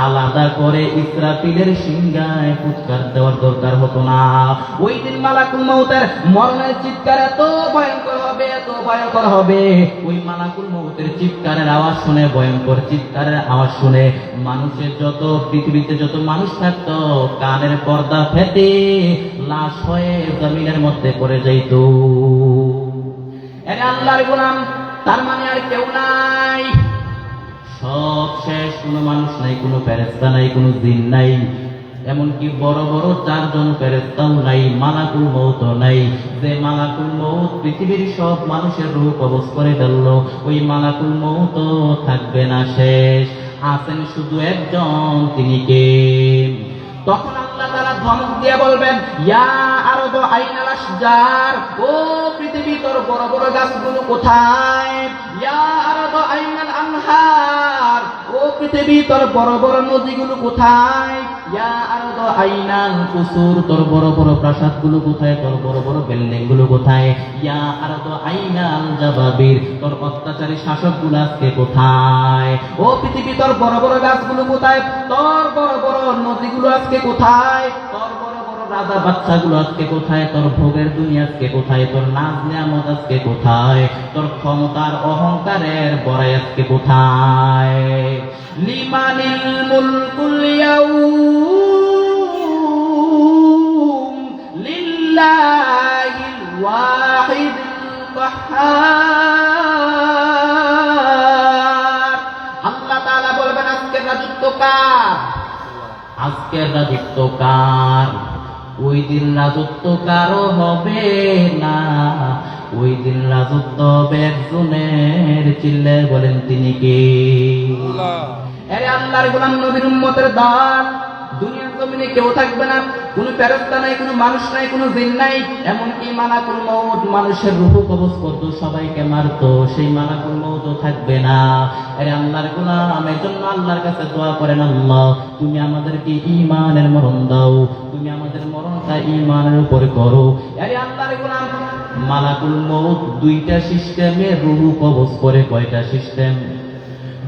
আলাদা করে ইসরাফিলের সিংহায় ফুৎকার দেওয়ার দরকার হতো না। ওই দিন মালাকুল মউতের মরণের চিৎকার এত ভয়ঙ্কর হবে, এত ভয়ঙ্কর হবে। ওই মালাকুল মউতের চিৎকারের আওয়াজ শুনে, ভয়ঙ্কর চিৎকারের আওয়াজ শুনে মানুষের যত পৃথিবীতে যত মানুষ থাকতো কানের পর্দা ফেটে লাশ হয়ে জমিনের মধ্যে পড়ে যাইত। আরে আল্লাহর গোলাম, তার মানে আর কেউ নাই, সব শেষ। কোনো মানুষ নাই, কোনো ফেরেশতা নাই, কোনো জিন নাই, এমনকি বড় বড় 4 জন ফেরেশতাও নাই, মালাকুল মউত নাই। যে মালাকুল মউত পৃথিবীর সব মানুষের রূহ কবজ করে ফেলল, ওই মালাকুল মউত থাকবে না, শেষ। আছেন শুধু একজন, তিনি কে? তখন আল্লাহ তাআলা ধমক দিয়ে বলবেন, ইয়া আরদু আইনাল আশজার, ও পৃথিবী তোর বড় বড় গাছগুলো কোথায়? ইয়া আরদু আইনাল আনহার, ও পৃথিবী তোর বড় বড় নদীগুলো কোথায়? ইয়া আরদু আইনাল কুসুর, তোর বড় বড় প্রাসাদগুলো কোথায়? তোর বড় বড় বিল্ডিং গুলো কোথায়? ইয়া আরদু আইনাল জাবাবির, তোর অত্যাচারী শাসকগুলো আজকে কোথায়? ও পৃথিবী তোর বড় বড় গাছগুলো কোথায়? তোর বড় বড় নদীগুলো আজকে কোথায়? তোর বড় বড় রাজা বাচ্চাগুলো আজকে কোথায়? তোর ভোগের দুনিয়া আজকে কোথায়? তোর নাজ নিয়ামত আজকে কোথায়? তোর ক্ষমতার অহংকারের বড়াই আজকে কোথায়? লিমানিল মুলকুল ইয়াউম লিল্লাহিল ওয়াহিদুল কাহ্হার। আল্লাহ তাআলা বলবেন, আজকের রাজত্ব কার? আজকের রাজত্ব কার? ওই দিন রাজত্ব কারো হবে না, ওই দিন রাজত্ব হবে একজনের। চিল্লে বলেন তিনি কে? আরে আল্লাহর গোলাম, নবীর উম্মতের দল, দুনিয়ার জমিনে কেউ থাকবে না, কোনো ফেরেশতা নাই, কোনো মানুষ নাই, কোনো জিন নাই, এমনকি মালাকুল মউত মানুষের রূহ কবজ করতো, সবাইকে মারতো, সেই মালাকুল মউতও থাকবে না। আরে আল্লাহর গোলাম, এজন্য আল্লাহর কাছে দোয়া করেন, আল্লাহ তুমি আমাদেরকে ঈমানের মরণ দাও, তুমি আমাদের মরণটা ঈমানের উপরে করো। আরে আল্লাহর গোলাম, মালাকুল মউত 2টা সিস্টেমে রূহ কবজ করে। কয়টা সিস্টেম?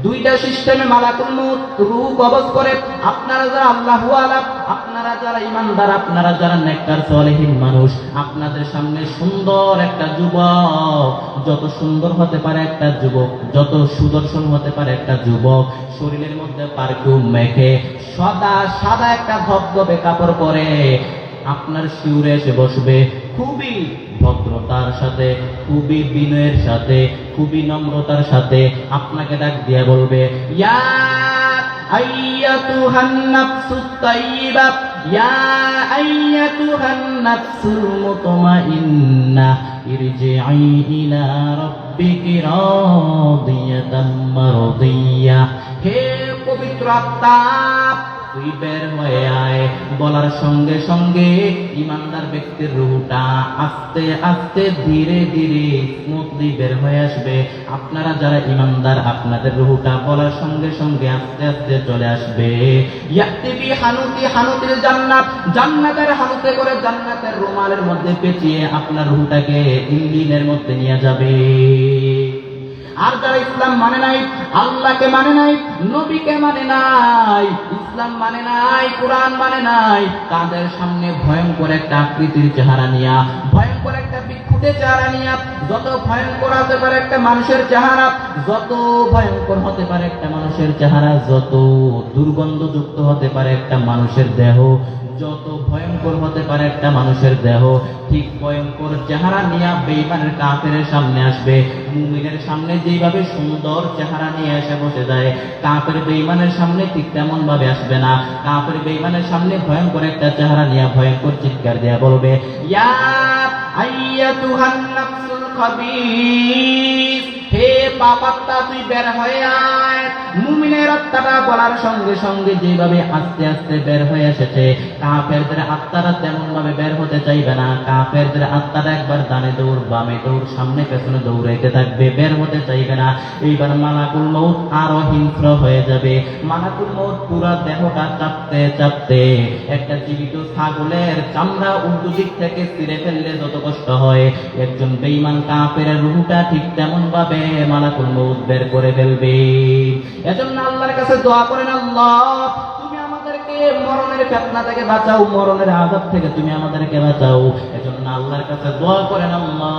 2টা সিস্টেমে মালাকুল মউত রূহ কবজ করে। আপনারা যারা আল্লাহু আলাম, আপনারা যারা ঈমানদার, আপনারা যারা নেককার সালেহীন মানুষ, আপনাদের সামনে সুন্দর একটা যুবক, যত সুন্দর হতে পারে একটা যুবক, যত সুদর্শন হতে পারে একটা যুবক, শরীরের মধ্যে পারফিউম মেখে সাদা একটা ধবধবে কাপড় পরে আপনার শিউরে এসে বসবে, খুবই ভদ্রতার সাথে, খুবই বিনয়ের সাথে, খুবই নম্রতার সাথে আপনাকে ডাক দিয়ে বলবে, ইয়া আইয়াতুহান নাফসুত তাইয়্যিবা, ইয়া আইয়াতুহান নাফসুল মুতমাইন্নাহ, ইরজিই ইলা রাব্বিকি রাদিয়াতাম মারদিয়াহ। হে পবিত্র আত্মা, তুই বের হয়ে আয়। বলার সঙ্গে সঙ্গে ঈমানদার ব্যক্তির রূহটা আস্তে আস্তে ধীরে ধীরে স্মুথলি বের হয়ে আসবে। আপনারা যারা ঈমানদার, আপনাদের রূহটা বলার সঙ্গে সঙ্গে আস্তে আস্তে চলে আসবে। ইয়াতিবি হানুতি হানুতিল জান্নাত, জান্নাতের হানুতে করে, জান্নাতের রুমালের মধ্যে পেঁচিয়ে আপনার রূহটাকে ইঞ্জিনের মধ্যে নিয়ে যাবে। আর যারা ইসলাম মানে নাই, আল্লাহকে মানে নাই, নবীকে মানে নাই, ইসলাম মানে নাই, কোরআন মানে নাই, তাদের সামনে ভয়ঙ্কর একটা আকৃতির চেহারা নিয়া, ভয়ঙ্কর একটা বিক্ষুটে চেহারা নিয়া, যত ভয়ঙ্কর হতে পারে একটা মানুষের চেহারা, যত ভয়ঙ্কর হতে পারে একটা মানুষের চেহারা, যত দুর্গন্ধযুক্ত হতে পারে একটা মানুষের দেহ, যত ভয়ঙ্কর হতে পারে একটা মানুষের দেহ, ঠিক ভয়ঙ্কর চেহারা নিয়ে বেঈমানের কাফেরের সামনে আসবে। মুমিনের সামনে যেভাবে সুন্দর চেহারা নিয়ে এসে বসে যায়, কাফের বেঈমানের সামনে ঠিক তেমন ভাবে আসবে না। কাফের বেঈমানের সামনে ভয়ঙ্কর একটা চেহারা নিয়ে ভয়ঙ্কর চিৎকার দিয়ে বলবে, ইয়া আইয়াতুহান নাফসুল খাবীস, হে পাপাত্মা তুই বের হয়ে আয়। মুমিনের আত্মাটা বলার সঙ্গে সঙ্গে যেভাবে আস্তে আস্তে বের হয়ে এসেছে, কাফেরদের আত্মারা তেমন ভাবে বের হতে চাইবে না। কাফেরদের আত্মারা একবার ডানে দৌড়, বামে দৌড়, সামনে পেছনে দৌড়াইতে থাকবে, বের হতে চাইবে না। এইবার মালাকুল মউত আরো হিংস্র হয়ে যাবে। মালাকুল মউত পুরা দেহটা চাপতে চাপতে একটা জীবিত ছাগলের চামড়া উল্টো দিক থেকে ছিঁড়ে ফেললে যত কষ্ট হয়, একজন বেঈমান কাফেরের রূহটা ঠিক তেমন ভাবে মালাকুল মউত বের করে ফেলবে। এজন্য আল্লাহর কাছে দোয়া করেন, আল্লাহ তুমি আমাদেরকে মরণের ফিতনা থেকে বাঁচাও, মরণের আযাব থেকে তুমি আমাদেরকে বাঁচাও। এজন্য আল্লাহর কাছে দোয়া করেন, আল্লাহ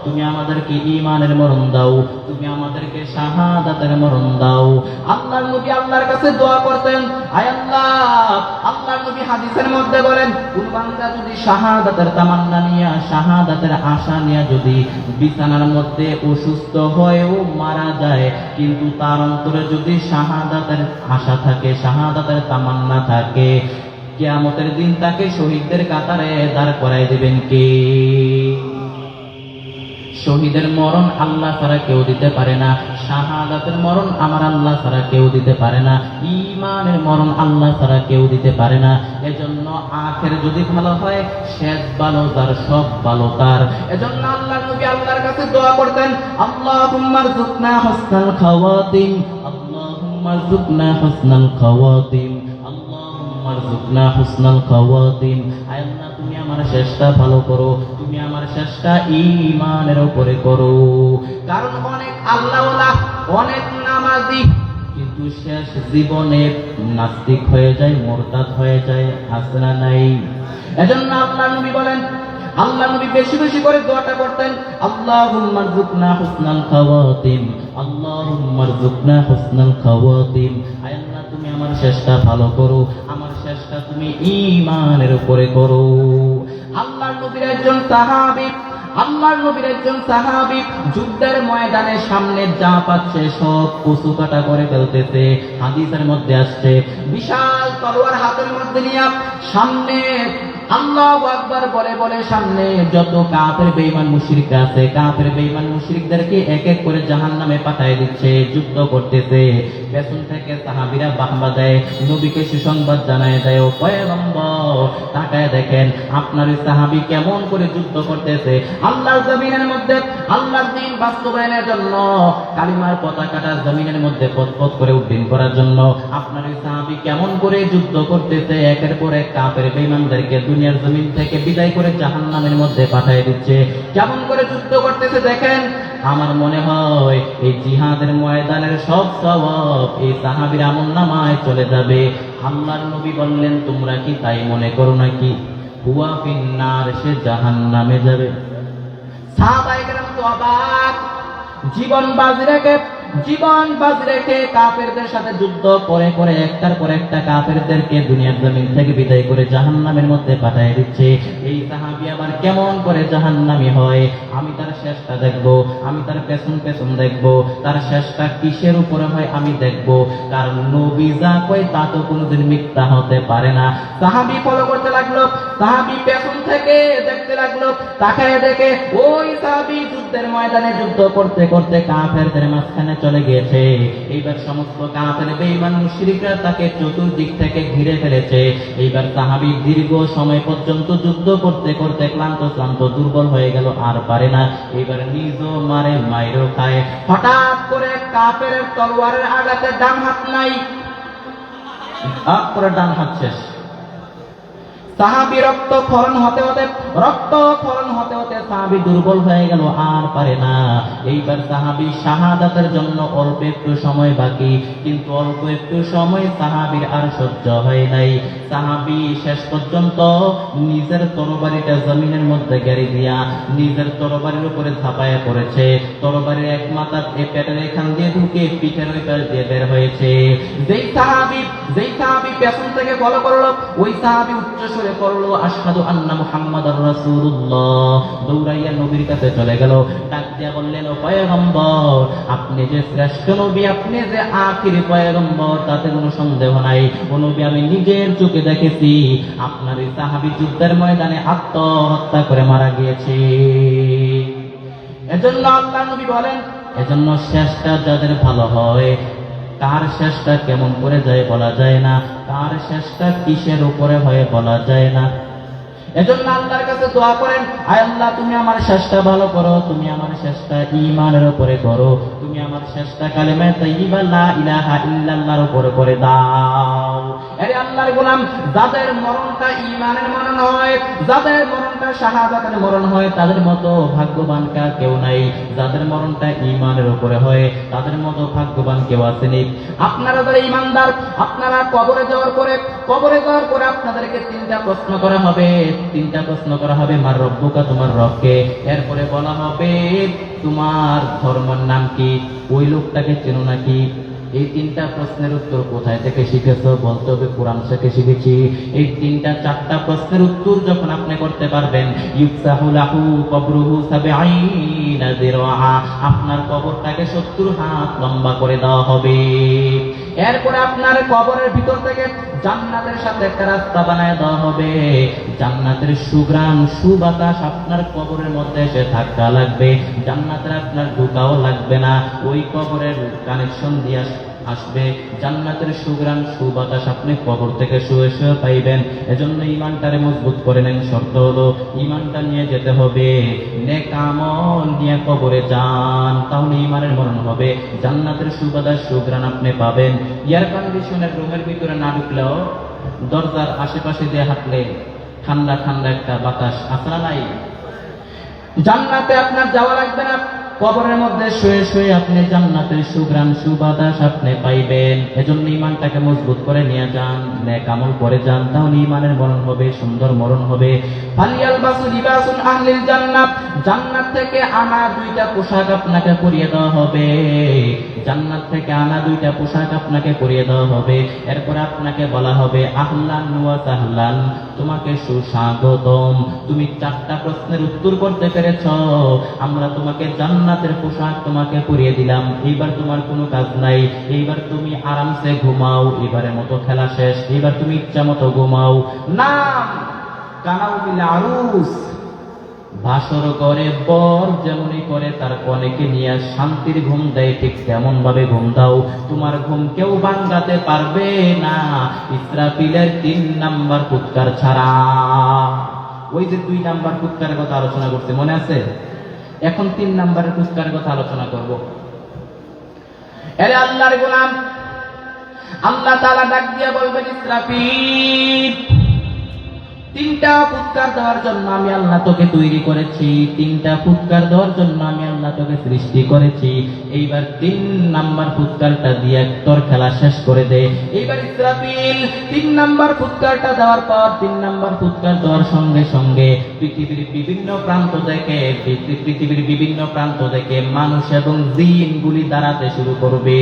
তুমি আমাদেরকে ঈমানের মরণ দাও, তুমি আমাদেরকে শাহাদাতের মরণ দাও। আল্লাহর নবী আল্লাহর কাছে দোয়া করতেন, আয় আল্লাহ, আল্লাহর নবী হাদিসের মধ্যে বলেন, কোন বান্দা যদি শাহাদাতের তামান্না নিয়ে, শাহাদাতের আশা নিয়ে যদি বিছানার মধ্যে অসুস্থ হয়েও মারা যায়, কিন্তু তার অন্তরে যদি শাহাদাতের আশা থাকে, শাহাদাতের তামান্না থাকে, কিয়ামতের দিন তাকে শহীদদের কাতারে দাঁড় করায় দিবেন কে? শহীদের মরণ আল্লাহ ছাড়া কেউ দিতে পারে না, শাহাদাতের মরণ আমার আল্লাহ ছাড়া কেউ দিতে পারে না, ঈমানের মরণ আল্লাহ ছাড়া কেউ দিতে পারে না। এজন্য আখের যদি ভালো হয়, শেষ ভালো তার, সব ভালো তার। এজন্য আল্লাহর নবী আল্লাহর কাছে দোয়া করতেন, আল্লাহুম্মা রযুকনা হুসনাল খাওয়াতিম, আল্লাহুম্মা রযুকনা হুসনাল খাওয়াতিম, আল্লাহুম্মা রযুকনা হুসনাল খাওয়াতিম। আয় আল্লাহ তুমি আমার শেষটা ভালো করো, তুমি আমার শেষটা ঈমানের উপরে করো। কারণ অনেক আল্লাহওয়ালা, অনেক নামাজি, কিন্তু শেষ জীবনে নাস্তিক হয়ে যায়, মুরতাদ হয়ে যায়, আছে না নাই? এজন্য আল্লাহর নবী বলেন, আল্লাহর নবী বেশি বেশি করে দোয়াটা করতেন, আল্লাহুম্মা রযুকনা হুসনাল খাওয়াতিম, আল্লাহুম্মা রযুকনা হুসনাল খাওয়াতিম। আয় আল্লাহ তুমি আমার শেষটা ভালো করো, আমার শেষটা তুমি ঈমানের উপরে করো। আল্লাহর নবীর একজন সাহাবী, আল্লাহর নবীর একজন সাহাবী যুদ্ধের ময়দানে সামনে যা পাচ্ছে সব কচু কাটা করে ফেলতেছে। হাদিসের মধ্যে আসছে, বিশাল তলোয়ার হাতের মধ্যে নিয়ে সামনে আল্লাহু আকবার বলে বলে সামনে যত কাফের বেঈমান মুশরিক আছে, কাফের বেঈমান মুশরিকদেরকে এক এক করে জাহান্নামে পাঠিয়ে দিচ্ছে, যুদ্ধ করতেছে। পেছন থেকে সাহাবীরা বাহবা দেয়, নবীকে সুসংবাদ জানায় দেয়, ও পয়গম্বর তাকায় দেখেন আপনার এই সাহাবী কেমন করে যুদ্ধ করতেছে আল্লাহর জমিনের মধ্যে, আল্লাহর দ্বীন বাস্তবায়নের জন্য, কালিমার পতাকাটা জমিনের মধ্যে পথ করে উড্ডীন করার জন্য আপনার এই সাহাবী কেমন করে যুদ্ধ করতেছে, একের পর এক কাফের বেঈমানদেরকে দুনিয়ার জমিন থেকে বিদায় করে জাহান্নামের মধ্যে পাঠিয়ে দিচ্ছে। কেমন করে যুদ্ধ করতেছে দেখেন। আমার মনে হয় এই জিহাদের ময়দানের সব সওয়াব এই সাহাবীর আমলনামায় চলে যাবে। আল্লাহর নবী বললেন, তোমরা কি তাই মনে করো নাকি? হুয়া ফিন্নার, সে জাহান্নামে যাবে। সাহাবায়ে কেরাম তো অবাক, জীবন বাজি রেখে কাফেরদের সাথে যুদ্ধ করে করে একটার পর একটা কাফেরদেরকে দুনিয়ার জমিন থেকে বিদায় করে জাহান্নামের মধ্যে পাঠিয়ে দিচ্ছে। এই সাহাবী আবার কেমন করে জাহান্নামী হয়? আমি তার শেষটা দেখবো, আমি তার পেছন পেছন দেখবো, তার শেষটা কিসের উপরে হয় আমি দেখবো। কারণ নবী যা কয় তা তো কোনোদিন মিথ্যা হতে পারে না। সাহাবী ফলো করতে লাগলো, সাহাবী পেছন থেকে দেখতে লাগলো, তাকায় দেখে ওই সাহাবী যুদ্ধের ময়দানে যুদ্ধ করতে করতে কাফেরদের মাঝখানে চলে গিয়েছে। এইবার সমস্ত কাফের বেঈমান মুশরিকরা তাকে চতুর্দিক থেকে ঘিরে ফেলেছে। এইবার সাহাবী দীর্ঘ সময় পর্যন্ত যুদ্ধ করতে করতে ক্লান্ত দুর্বল হয়ে গেল, আর পারে না। এইবার নিজ মাইরও খায়। হঠাৎ করে কাফের তলোয়ারের আঘাতে ডান হাত নাই, ডান হাত শেষ। সাহাবী রক্তক্ষরণ হতে হতে সাহাবী দুর্বল হয়ে গেল, আর পারে না। এইবার সাহাবী শাহাদাতের জন্য অল্প একটু সময় বাকি, কিন্তু অল্প একটু সময় সাহাবীর আর সহ্য হয় নাই। সাহাবী শেষ পর্যন্ত নিজের তরবারিটা জমিনের মধ্যে গেড়ে দিয়া নিজের তরবারির উপরে ঝাঁপায়া পড়েছে। তরবারির এক মাথা পেটের এখান দিয়ে ঢুকে পিঠের ওই পাশ দিয়ে বের হয়েছে। যেই সাহাবী পেছন থেকে ফলো করলো, ওই সাহাবী উচ্চ সুরে পড়লো, আশহাদু আন্না মুহাম্মাদার রাসূলুল্লাহ। দৌড়াইয়া নবীর কাছে চলে গেল, ডাক দিয়া বললেন, ও পয়গম্বর, আপনি যে শ্রেষ্ঠ নবী, আপনি যে আখির পয়গম্বর, তাতে কোনো সন্দেহ নাই। ও নবী, আমি নিজের চোখে দেখেছি আপনার এই সাহাবী যুদ্ধের ময়দানে আত্মহত্যা করে মারা গিয়েছে। এজন্য আল্লাহ নবী বলেন, এজন্য শেষটা যাদের ভালো হয়, কার শেষটা কেমন করে যায় বলা যায় না, কার শেষটা কিসের উপরে হয় বলা যায় না। এজন্য আল্লাহর কাছে দোয়া করেন, আয় আল্লাহ তুমি আমার শেষটা ভালো করো, তুমি আমার শেষটা ঈমানের উপরে করো, তুমি আমার শেষটা কালিমা তাইয়্যিবা লা ইলাহা ইল্লাল্লাহর উপরে করে দাও। আরে আল্লাহ আল্লাহর গোলাম, যাদের মরণটা ঈমানের মরণ হয়, যাদের মরণটা শাহাদাতের মরণ হয়, তাদের মতো ভাগ্যবান কেউ নাই। যাদের মরণটা ঈমানের উপরে হয়, তাদের মতো ভাগ্যবান কেউ আসেনি। আপনারা যারা ঈমানদার, আপনারা কবরে যাওয়ার পরে আপনাদেরকে তিনটা প্রশ্ন করা হবে। তিনটা প্রশ্ন করা হবে, মার রব্বুকা, তোমার রবকে। এরপরে বলা হবে তোমার ধর্মের নাম কি, ওই লোকটাকে চেনো নাকি। এই তিনটা প্রশ্নের উত্তর কোথায় থেকে শিখেছো? বলতে হবে কোরআন থেকে শিখেছি। এই তিনটা চারটা প্রশ্নের উত্তর যখন আপনি করতে পারবেন, ইউফসাহু লাহু কবরুহু সাবঈনা যিরআ, আপনার কবরটাকে 70 হাত লম্বা করে দেওয়া হবে। এরপরে আপনার কবরের ভিতর থেকে জান্নাতের সাথে একটা রাস্তা বানায় দেওয়া হবে। জান্নাতের সুঘ্রাণ সুবাতাস আপনার কবরের মধ্যে এসে ধাক্কা লাগবে, জান্নাতের আপনার ঢোকাও লাগবে না, ওই কবরের কানেকশন দিয়ে আসবে জান্নাতের সুঘ্রাণ সুবাতাস আপনি কবর থেকে শুয়ে শুয়ে পাইবেন। এজন্য ঈমানটারে মজবুত করে নেন। শর্ত হলো ঈমানটা নিয়ে যেতে হবে, নেক আমল নিয়ে কবরে যান, তাহলে ঈমানের মরণ হবে, জান্নাতের সুবাতাস সুঘ্রাণ আপনি পাবেন। এয়ার কন্ডিশনের রুমের ভিতরে না ঢুকলেও দরজার আশেপাশে দিয়ে হাঁটলে ঠান্ডা ঠান্ডা একটা বাতাস আসরা নাই। জান্নাতে আপনার যাওয়া লাগবে না, কবরের মধ্যে শুয়ে শুয়ে আপনি জান্নাতের সুঘ্রাণ সুবাতাস আপনি পাইবেন। এজন্য ঈমানটাকে মজবুত করে নিয়ে যান, নেক আমল করে যান, তাহলে ঈমানের মরণ হবে, সুন্দর মরণ হবে। ফালিয়ালবাসু লিবাসুন আহলিল জান্নাত, জান্নাত থেকে আনা দুইটা পোশাক আপনাকে পরিয়ে দেওয়া হবে। জান্নাত থেকে আনা দুইটা পোশাক আপনাকে পরিয়ে দেওয়া হবে। এরপর আপনাকে বলা হবে আহলান ওয়া সাহলান, তোমাকে সুস্বাগতম, তুমি চারটা প্রশ্নের উত্তর করতে পেরেছো, আমরা তোমাকে জান্নাতের পোশাক তোমাকে পরিয়ে দিলাম, এইবার তোমার কোনো কাজ নাই, এইবার তুমি আরামসে ঘুমাও, এবারের মতো খেলা শেষ, এইবার তুমি ইচ্ছা মতো ঘুমাও। না কানাউবিল আরুস, ভাসর করে বর যেমনই করে তার কনেকে নিয়ে শান্তির ঘুম দেয়, ঠিক তেমন ভাবে ঘুম দাও, তোমার ঘুম কেউ ভাঙাতে পারবে না, ইসরাফিলের 3 নাম্বার ফুৎকার ছাড়া। ওই যে 2 নাম্বার ফুৎকারের কথা আলোচনা করতে মনে আছে, এখন 3 নাম্বারের ফুৎকারের কথা আলোচনা করব। আরে আল্লাহর গোলাম, আল্লাহ তাআলা ডাক দিয়ে বলবেন ইসরাফিল, 3টা ফুৎকার দেওয়ার জন্য আমি আল্লাহ তোকে তৈরি করেছি, 3টা ফুৎকার দেওয়ার জন্য আমি আল্লাহ তোকে সৃষ্টি করেছি, এইবার 3 নাম্বার ফুৎকারটা দিয়ে তোর খেলা শেষ করে দে। এইবার ইসরাফিল 3 নাম্বার ফুৎকারটা দেওয়ার পর 3 নাম্বার ফুৎকার দেওয়ার সঙ্গে সঙ্গে পৃথিবীর বিভিন্ন প্রান্ত থেকে মানুষ এবং জিনগুলি দাঁড়াতে শুরু করবে।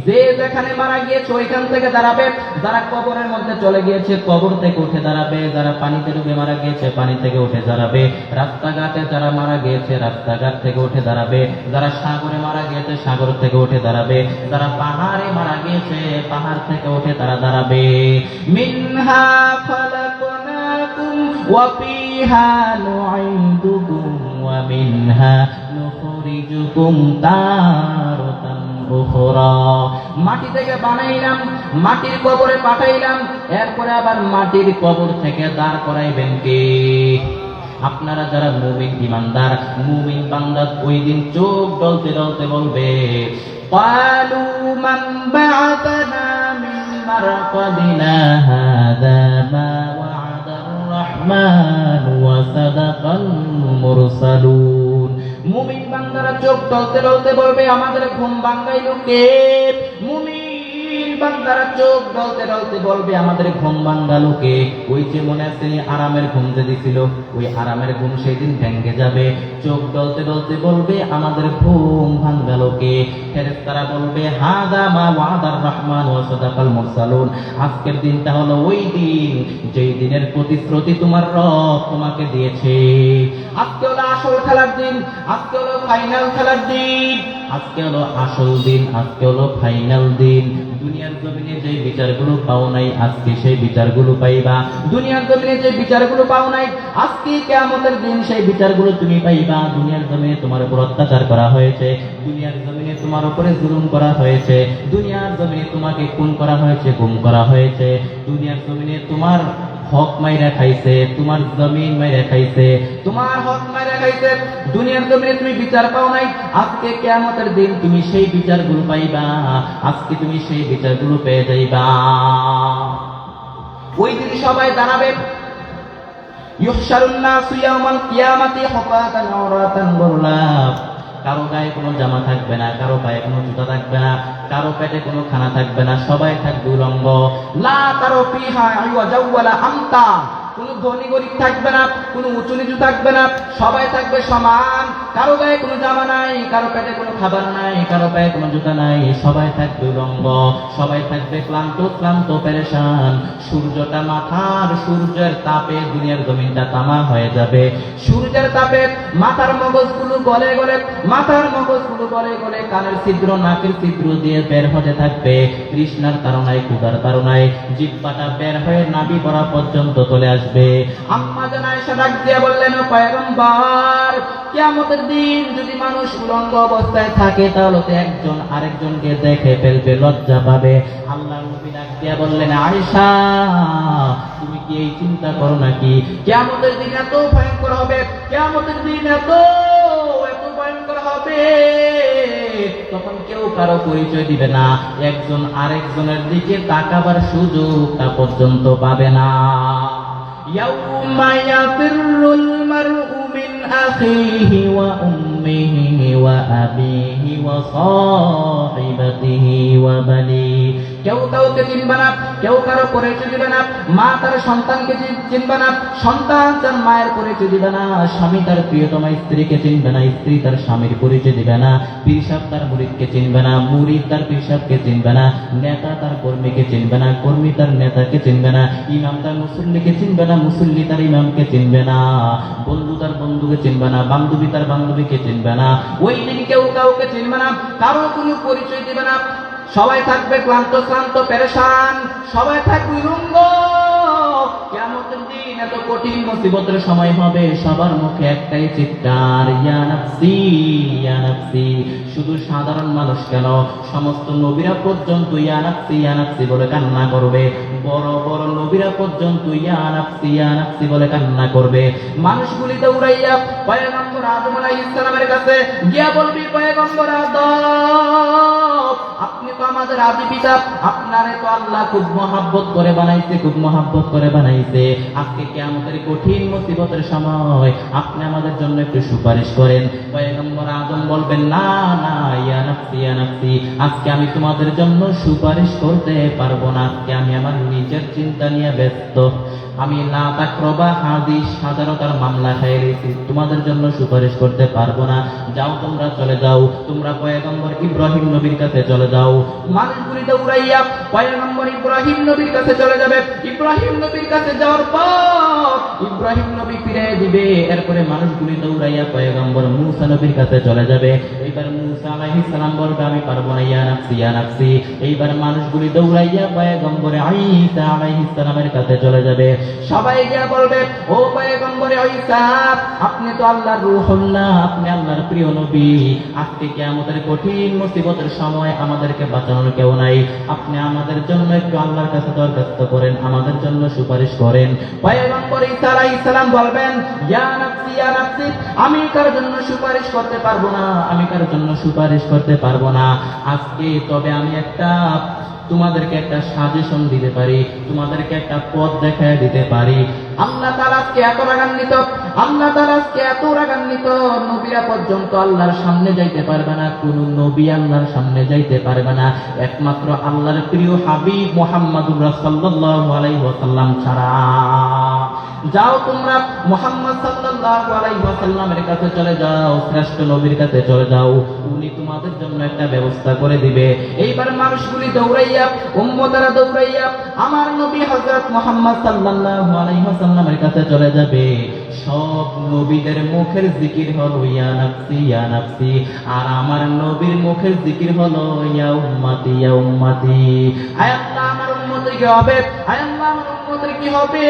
যে যেখানে মারা গিয়েছে ওইখান থেকে দাঁড়াবে, যারা কবরের মধ্যে চলে গিয়েছে কবর থেকে উঠে দাঁড়াবে, যারা পানিতে ডুবে মারা গিয়েছে পানি থেকে উঠে দাঁড়াবে, রাস্তাঘাটে যারা মারা গিয়েছে রাস্তাঘাট থেকে উঠে দাঁড়াবে, যারা সাগরে মারা গিয়েছে সাগর থেকে উঠে দাঁড়াবে, যারা পাহাড়ে মারা গিয়েছে পাহাড় থেকে উঠে তারা দাঁড়াবে। মিনহা খালাকনাকুম ওয়া ফিহা নুঈদুকুম ওয়া মিনহা নুখরিজুকুম তারাতান উখরা, মাটি থেকে বানাইলাম, মাটির কবরে পাঠাইলাম, এরপরে আবার মাটির কবর থেকে দাঁড় করাইবেন কে? আপনারা যারা মুমিন ঈমানদার মুমিন বান্দা ওই দিন চোখ ডলতে ডলতে বলবে ক্বালু মান বা'আতানা মিন মারকাদিনা হাযা মা ওয়া'দার রাহমান ওয়া সাদাকাল মুরসালুন। মুমিন বান্দারা চোখ ডলতে ডলতে বলবে আমাদের ঘুম ভাঙাইলো কে? মুমিন বান্দারা চোখ ডলতে ডলতে বলবে আমাদের ঘুম ভাঙালো কে? ওই যে মনে আছে আরামের ঘুম যে দিছিল, ওই আরামের ঘুম সেই দিন ভেঙে যাবে। চোখ ডলতে ডলতে বলবে আমাদের ঘুম ভাঙালো কে? ফেরেশতারা বলবে হাযা মা ওয়া'দার রাহমান ওয়া সাদাকাল মুরসালুন, আজকের দিনটা হলো ওই দিন যেই দিনের প্রতিশ্রুতি তোমার রব তোমাকে দিয়েছে। আজকে হলো আসল খেলার দিন, আজকে হলো ফাইনাল খেলার দিন, আজকে হলো আসল দিন, আজকে হলো ফাইনাল দিন। দুনিয়ার জমিনে যে বিচারগুলো পাও নাই আজকে সেই বিচারগুলো পাইবা, দুনিয়ার জমিনে যে বিচারগুলো পাও নাই আজকে কিয়ামতের দিন সেই বিচারগুলো তুমি পাইবা। দুনিয়ার জমিনে তোমার উপর অত্যাচার করা হয়েছে, দুনিয়ার জমিনে তোমার উপরে জুলুম করা হয়েছে, দুনিয়ার জমিনে তোমাকে খুন করা হয়েছে, গুম করা হয়েছে, দুনিয়ার জমিনে তোমার হক মাইরা খাইছে, তোমার জমিন মাইরা খাইছে, তোমার হক মাইরা খাইছে, দুনিয়ার জমিনে তুমি বিচার পাও নাই, আজকে কিয়ামতের দিন তুমি সেই বিচারগুলো পাইবা, আজকে তুমি সেই বিচারগুলো পেয়ে যাইবা। ওই দিন সবাই দাঁড়াবে। ইউহশারুন নাসু ইয়াওমাল কিয়ামাতি হুফাতান আওরাতান গুরলা। কারো গায়ে কোনো জামা থাকবে না, কারো পায়ে কোনো জুতা থাকবে না, কারো পেটে কোনো খানা থাকবে না, সবাই থাকবে উলঙ্গ। লা তারু ফিহা আইওয়াজাও ওয়ালা আমতা। কোনো ধনী গরিব থাকবে না, কোনো উঁচু নিচু থাকবে না, সবাই থাকবে সমান। কারো গায়ে কোনো জামা নাই, কারো পেটে কোনো খাবার নাই, কারো পায়ে কোনো জুতা নাই, সবাই থাকবে উলঙ্গ, সবাই থাকবে ক্লান্ত ক্লান্ত পেরেশান। সূর্যটা মাথার, সূর্যের তাপে দুনিয়ার জমিনটা তামা হয়ে যাবে। সূর্যের তাপে মাথার মগজগুলো গলে গলে, মাথার মগজগুলো গলে গলে কানের ছিদ্র নাকের ছিদ্র দিয়ে বের হতে থাকবে। তৃষ্ণার তাড়নায় ক্ষুধার তাড়নায় জিহ্বাটা বের হয়ে নাভি পড়া পর্যন্ত চলে আসবে। আম্মা জান আয়েশা ডাক দিয়ে বললেন, ও পয়গম্বর, কিয়ামতের দিন যদি মানুষ উলঙ্গ অবস্থায় থাকে তাহলে তো একজন আরেকজনকে দেখে ফেলবে, লজ্জা পাবে। আল্লাহর নবী ডাক দিয়ে বললেন, আয়েশা তুমি কি এই চিন্তা করো নাকি কিয়ামতের দিন এত ভয়ঙ্কর হবে, কিয়ামতের দিন এত ভয়ঙ্কর হবে, তখন কেউ কারো পরিচয় দিবে না, একজন আরেকজনের দিকে তাকাবার সুযোগটা পর্যন্ত পাবে না। ইয়াউমা ইয়াফিরুল মারউ মিন আখিহি ওয়া উম্মিহি ওয়া আবিহি ওয়া সাহিবাতিহি ওয়া বানি। কেউ কাউকে চিনবে না, কেউ কারো পরিচয় দিবে না, মা তার সন্তানকে চিনবে না, সন্তান তার মায়ের পরিচয় দিবে না, স্বামী তার প্রিয়তমা স্ত্রীকে চিনবে না, স্ত্রী তার স্বামীর পরিচয় দিবে না, পীর সাহেব তার মুরিদকে চিনবে না, মুরিদ তার পীর সাহেবকে চিনবে না, নেতা তার কর্মীকে চিনবে না, কর্মী তার নেতাকে চিনবে না, ইমাম তার মুসল্লিকে চিনবে না, মুসল্লি তার ইমামকে চিনবে না, বন্ধু তার বন্ধুকে চিনবে না, বান্ধবী তার বান্ধবীকে চিনবে না। ওই দিন কেউ কাউকে চিনবে না, কারো কোনো পরিচয় দিবে না, সবাই থাকবে ক্লান্ত ক্লান্ত পেরেশান, সবাই থাকবে উলঙ্গ। কিয়ামতের দিন এত কঠিন মুসিবতের সময় হবে, সবার মুখে একটাই চিৎকার, ইয়া নাফসি ইয়া নাফসি। শুধু সাধারণ মানুষ কেন, সমস্ত নবীরা পর্যন্ত ইয়া নাফসি বলে কান্না করবে। বড় বড় নবীরা পর্যন্ত ইয়া নাফসি বলে কান্না করবে। মানুষগুলি দৌড়াইয়া পয়গম্বর আদম আলাইহিস সালামের কাছে গিয়া বলবি, পয়গম্বর আদম, আপনি তো আমাদের আদি পিতা, আপনারে তো আল্লাহ খুব মহব্বত করে বানাইছে, খুব মহব্বত করে বানাইছে। আজকে কিয়ামতের কঠিন মুসিবতের সময় আপনি আমাদের জন্য একটু সুপারিশ করেন। পয়গম্বর আদম বলবেন, না না ইয়া নাফসি, আজকে আমি তোমাদের জন্য সুপারিশ করতে পারবো না, আজকে আমি আমার নিজের চিন্তা নিয়ে ব্যস্ত। আমি লা তাকরাবা হাদিস স্বাধীনতার মামলা খেয়ে গেছি, তোমাদের জন্য সুপারিশ করতে পারবো না, যাও তোমরা চলে যাও, তোমরা পয়গম্বর ইব্রাহিম নবীর কাছে চলে যাও। মানুষগুলি দৌড়াইয়া পয়গম্বর ইব্রাহিম নবীর কাছে চলে যাবে। ইব্রাহিম নবীর কাছে যাওয়ার পর ইব্রাহিম নবী ফিরে দিবে। এরপরে মানুষগুলি দৌড়াইয়া পয়গম্বর মূসা নবীর কাছে চলে যাবে। এইবার মূসা আলাইহিস সালাম বলবে, আমি পারবো না, ইয়া নাফসি। এইবার মানুষগুলি দৌড়াইয়া পয়গম্বর ঈসা আলাইহিস সালামের কাছে চলে যাবে। সবাই গিয়ে বলবে, ও পয়গম্বর ঈসা, আপনি তো আল্লাহর রূহুল্লাহ, আপনি আল্লাহর প্রিয় নবী, আজকে কিয়ামতের কঠিন মুসিবতের সময় আমাদেরকে বাঁচানোর কেউ নাই, আপনি আমাদের জন্য একটু আল্লাহর কাছে দরখাস্ত করেন, আমাদের জন্য সুপারিশ করেন। পয়গম্বর ঈসা আলাইহিস সালাম বলবেন, ইয়া নাফসি, আমি কার জন্য সুপারিশ করতে পারবো না, আমি কার জন্য সুপারিশ করতে পারবো না। আজকে তবে আমি তোমাদেরকে একটা সাজেশন দিতে পারি, তোমাদেরকে একটা পথ দেখায় দিতে পারি। আল্লাহ তাআলা আজকে এত রাগান্বিত, আল্লাহ তাআলা আজকে এত রাগান্বিত, নবীরা পর্যন্ত আল্লাহর সামনে যাইতে পারবে না, কোন নবী আল্লাহর সামনে যাইতে পারবে না, একমাত্র আল্লাহর প্রিয় হাবিব মুহাম্মদুর রাসূলুল্লাহ আলাইহি ওয়াসাল্লাম ছাড়া। যাও তোমরা মুহাম্মদ সাল্লাল্লাহু আলাইহি ওয়াসাল্লামের কাছে চলে যাও, শ্রেষ্ঠ নবীর কাছে চলে যাও, উনি তোমাদের জন্য একটা ব্যবস্থা করে দিবে। এইবার মানুষগুলি দৌড়াইয়া, উম্মতেরা দৌড়াইয়া আমার নবী হযরত মুহাম্মদ সাল্লাল্লাহু আলাইহি ওয়াসাল্লামের কাছে চলে যাবে। সব নবীদের মুখের জিকির হলো ইয়া নাফসি, আর আমার নবীর মুখের জিকির হলো ইয়া উম্মতি। আয় আল্লাহ, আমার উম্মতের কি হবে? আয় আল্লাহ, আমার উম্মতের কি হবে?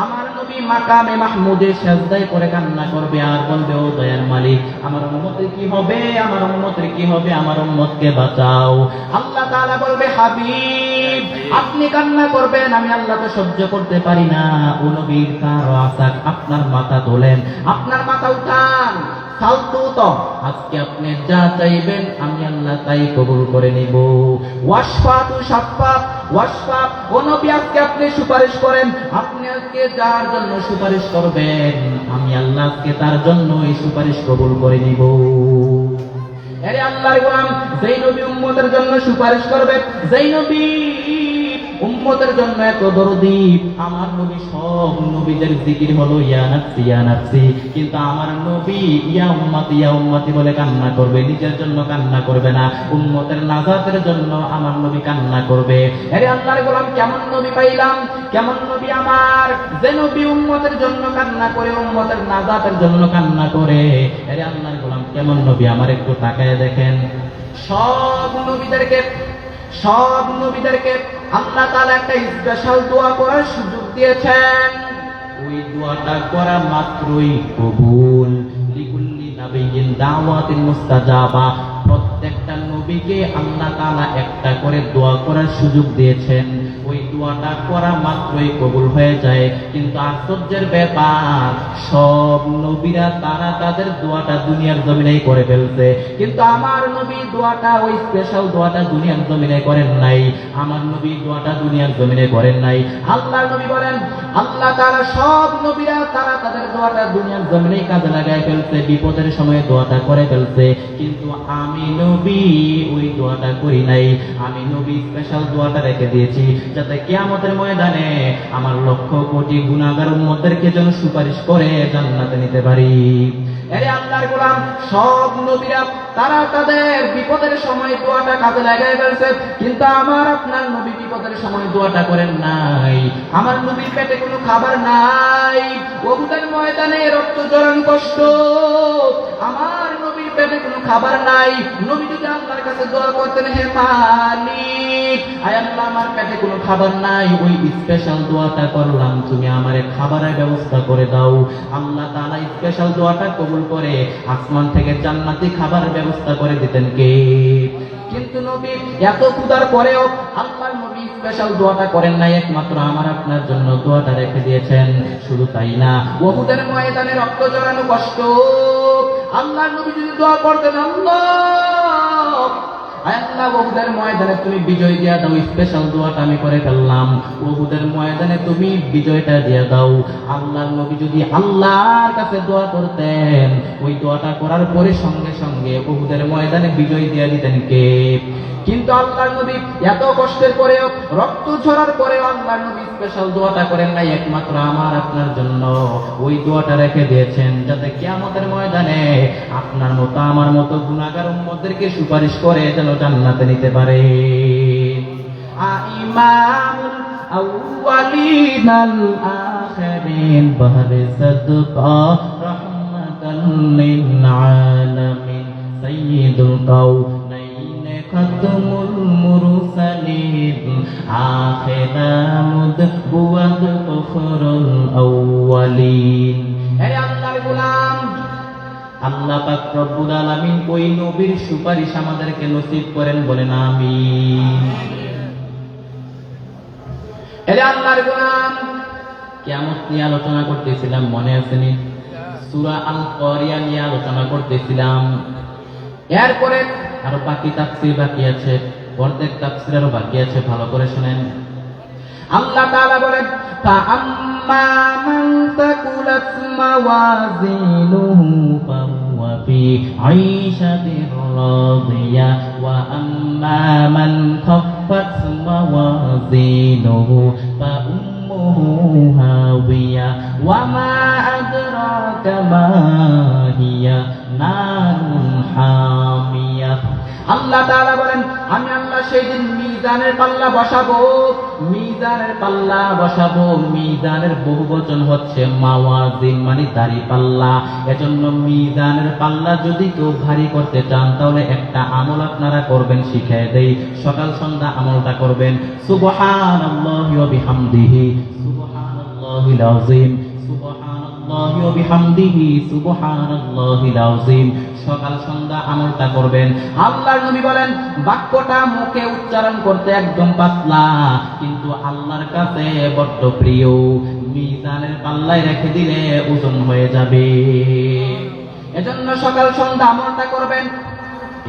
আমার নবী মাকামে মাহমুদে সিজদায় করে কান্না করবে আর বলবে, ও দয়ার মালিক, আমার উম্মতের কি হবে? আমার উম্মতের কি হবে? আমার উম্মতকে বাঁচাও। আল্লাহ তাআলা বলবে, হাবিব, আপনি কান্না করবেন, আমি আল্লাহ তো সহ্য করতে পারি না। ও নবীর কারাসাক, আপনার মাথা তোলেন, আপনার মাথা উঠান। আজকে আপনি যা চাইবেন আমি আল্লাহ তাই কবুল করে নিব। ওয়াশফাতু শাফাত, ওয়াশফা, ও নবী আজকে আপনি সুপারিশ করেন। আপনি আজকে যার জন্য সুপারিশ করবেন আমি আল্লাহ আজকে তার জন্য এই সুপারিশ কবুল করে নিব। আরে আল্লাহর গোলাম, যেই নবী উম্মতের জন্য সুপারিশ করবে, যেই নবী উম্মতের জন্য এত দরদি, আমার নবী সব নবীদের জিকির হলো ইয়া নাফসি ইয়া নাফসি, কিন্তু আমার নবী ইয়া উম্মতি বলে কান্না করবে, নিজের জন্য কান্না করবে না, উম্মতের নাজাতের জন্য আমার নবী কান্না করবে। আরে আল্লাহর গোলাম, কেমন নবী পাইলাম, কেমন নবী আমার, যে নবী উম্মতের জন্য কান্না করে, উম্মতের নাজাতের জন্য কান্না করে। আরে আল্লাহর গোলাম, কেমন নবী আমার, একটু তাকায় দেখেন। সব নবীদেরকে আল্লাহ তাআলা একটা স্পেশাল দোয়া করার সুযোগ দিয়েছেন। ওই দোয়াটা করা মাত্রই কবুল। লিকুল্লি নাবিয়্যিন দাওয়াতুন মুস্তাজাবা, প্রত্যেকটা নবীকে আল্লাহ তাআলা একটা করে দোয়া করার সুযোগ দিয়েছেন। ওই দোয়াটা করা মাত্রই কবুল হয়ে যায়। কিন্তু আশ্চর্যের ব্যাপার, সব নবীরা তারা তাদের দোয়াটা দুনিয়ার জমিনেই করে ফেলছে, কিন্তু আমার নবী দোয়াটা, ওই স্পেশাল দোয়াটা দুনিয়ার জমিনে করেন নাই। আমার নবী দোয়াটা দুনিয়ার জমিনে করেন নাই। আল্লাহর নবী বলেন, আল্লাহ তাআলা সব নবীরা তারা তাদের দোয়াটা দুনিয়ার জমিনেই কাজে লাগায় ফেলছে, বিপদের সময় দোয়াটা করে ফেলছে, কিন্তু আমি নবী ওই দোয়াটা করি নাই। আমি নবী স্পেশাল দোয়াটা রেখে দিয়েছি, যাতে কিয়ামতের ময়দানে আমার লক্ষ কোটি গুনাহগার উম্মতদেরকে যেন সুপারিশ করে জান্নাতে নিতে পারি। আরে আল্লাহর গোলাম, সব নবীরা তারা তাদের বিপদের সময় দোয়াটা কাজে লাগায় ফেলছে, কিন্তু আমার আপনার নবী বিপদের সময় দোয়াটা করেন নাই। আমার নবীর পেটে কোনো খাবার নাই, উহুদের ময়দানে রক্ত ঝরানো কষ্ট, আমার নবীর পেটে কোনো খাবার নাই। নবী যদি আল্লাহর কাছে দোয়া করতেন, হে মালিক, আয় আল্লাহ আমার পেটে কোনো খাবার নাই, ওই স্পেশাল দোয়াটা করলাম, তুমি আমারে খাবারের ব্যবস্থা করে দাও। আল্লাহ তাআলা স্পেশাল দোয়াটা কবুল করে আসমান থেকে জান্নাতি খাবারের ব্যবস্থা করে দিতেন কে? কিন্তু নবী এত ক্ষুধার পরেও আল্লাহর নবী স্পেশাল দোয়াটা করেন নাই, একমাত্র আমার আপনার জন্য দোয়াটা রেখে দিয়েছেন। শুধু তাই না, উহুদের ময়দানে রক্ত ঝরানো কষ্ট, আল্লাহর নবী যদি দোয়া করতেন, আল্লাহ আল্লাহ উহুদের ময়দানে তুমি বিজয় দিয়া দাও, স্পেশাল দোয়াটা আমি করে ফেললাম, উহুদের ময়দানে তুমি বিজয়টা দিয়া দাও। আল্লাহর নবী যদি আল্লাহর কাছে দোয়া করতেন, ওই দোয়াটা করার পরে সঙ্গে সঙ্গে উহুদের ময়দানে বিজয় দিয়া দিতেন কে? কিন্তু আল্লাহর নবী এত কষ্টের পরেও, রক্ত ঝরার পরেও আল্লাহর নবী স্পেশাল দোয়াটা করেন নাই, একমাত্র আমার আপনার জন্য ওই দোয়াটা রেখে দিয়েছেন, যাতে কিয়ামতের ময়দানে আপনার মতো আমার মতো গুনাহগার উম্মতদেরকে সুপারিশ করে যেন জান্নাতে নিতে পারে। ইমামুল আউয়ালিনাল আখিরিন বাহরে সাদকা রাহমাতাল লিল আলামিন সাইয়্যিদুল কাউনাইন খাতমুল মুরসালিন আখিরামুদ বুয়াদ উখরুল আউয়ালিন। হে আল্লাহর গোলাম, আল্লাহ পাক রব্বুল আলামিন ওই নবীর সুপারিশ আমাদেরকে নসিব করেন, বলেন আমিন। হে আল্লাহর গোলাম, কিয়ামত নিয়ে আলোচনা করতেছিলাম, মনে আছে নি? সূরা আল কারিয়া নিয়ে আলোচনা করতেছিলাম। এরপরে আরো বাকি তাফসীর বাকি আছে, অর্ধেক তাফসীর আরো বাকি আছে, ভালো করে শুনেন। আল্লাহ তাআলা বলেন, ফাআম্মা মান তাকুলাত মাওয়াজিনুহু ফাহুয়া ফি আইশাতির রাদিয়া ওয়া আম্মা মান খাফফাত মাওয়াজিনুহু ফাউম্মুহু হাওিয়া ওয়া মা আদরাকা মা হিয়া নারুন হামিয়া। আল্লাহ তাআলা বলেন, আমি আল্লাহ সেই দিন মিজানের পাল্লা বসাবো, মিজানের পাল্লা বসাবো। মিজানের বহুবচন হচ্ছে মাওয়াজিন, মানে দাড়ি পাল্লা। এজন্য মিজানের পাল্লা যদি কেউ ভারী করতে চান, তাহলে একটা আমল আপনারা করবেন, শিখিয়ে দেই, সকাল সন্ধ্যা আমলটা করবেন। সুবহানাল্লাহি ওয়া বিহামদিহি সুবহানাল্লাহিল আযীম, সুবহানাল্লাহি ওয়া বিহামদিহি সুবহানাল্লাহিল আযীম। সকাল সন্ধ্যা আমলটা করবেন। আল্লাহর নবী বলেন, বাক্যটা মুখে উচ্চারণ করতে একদম পাতলা, কিন্তু আল্লাহর কাছে বড্ড প্রিয়। মিজানের পাল্লায় রেখে দিলে ওজন হয়ে যাবে। এজন্য সকাল সন্ধ্যা আমলটা করবেন।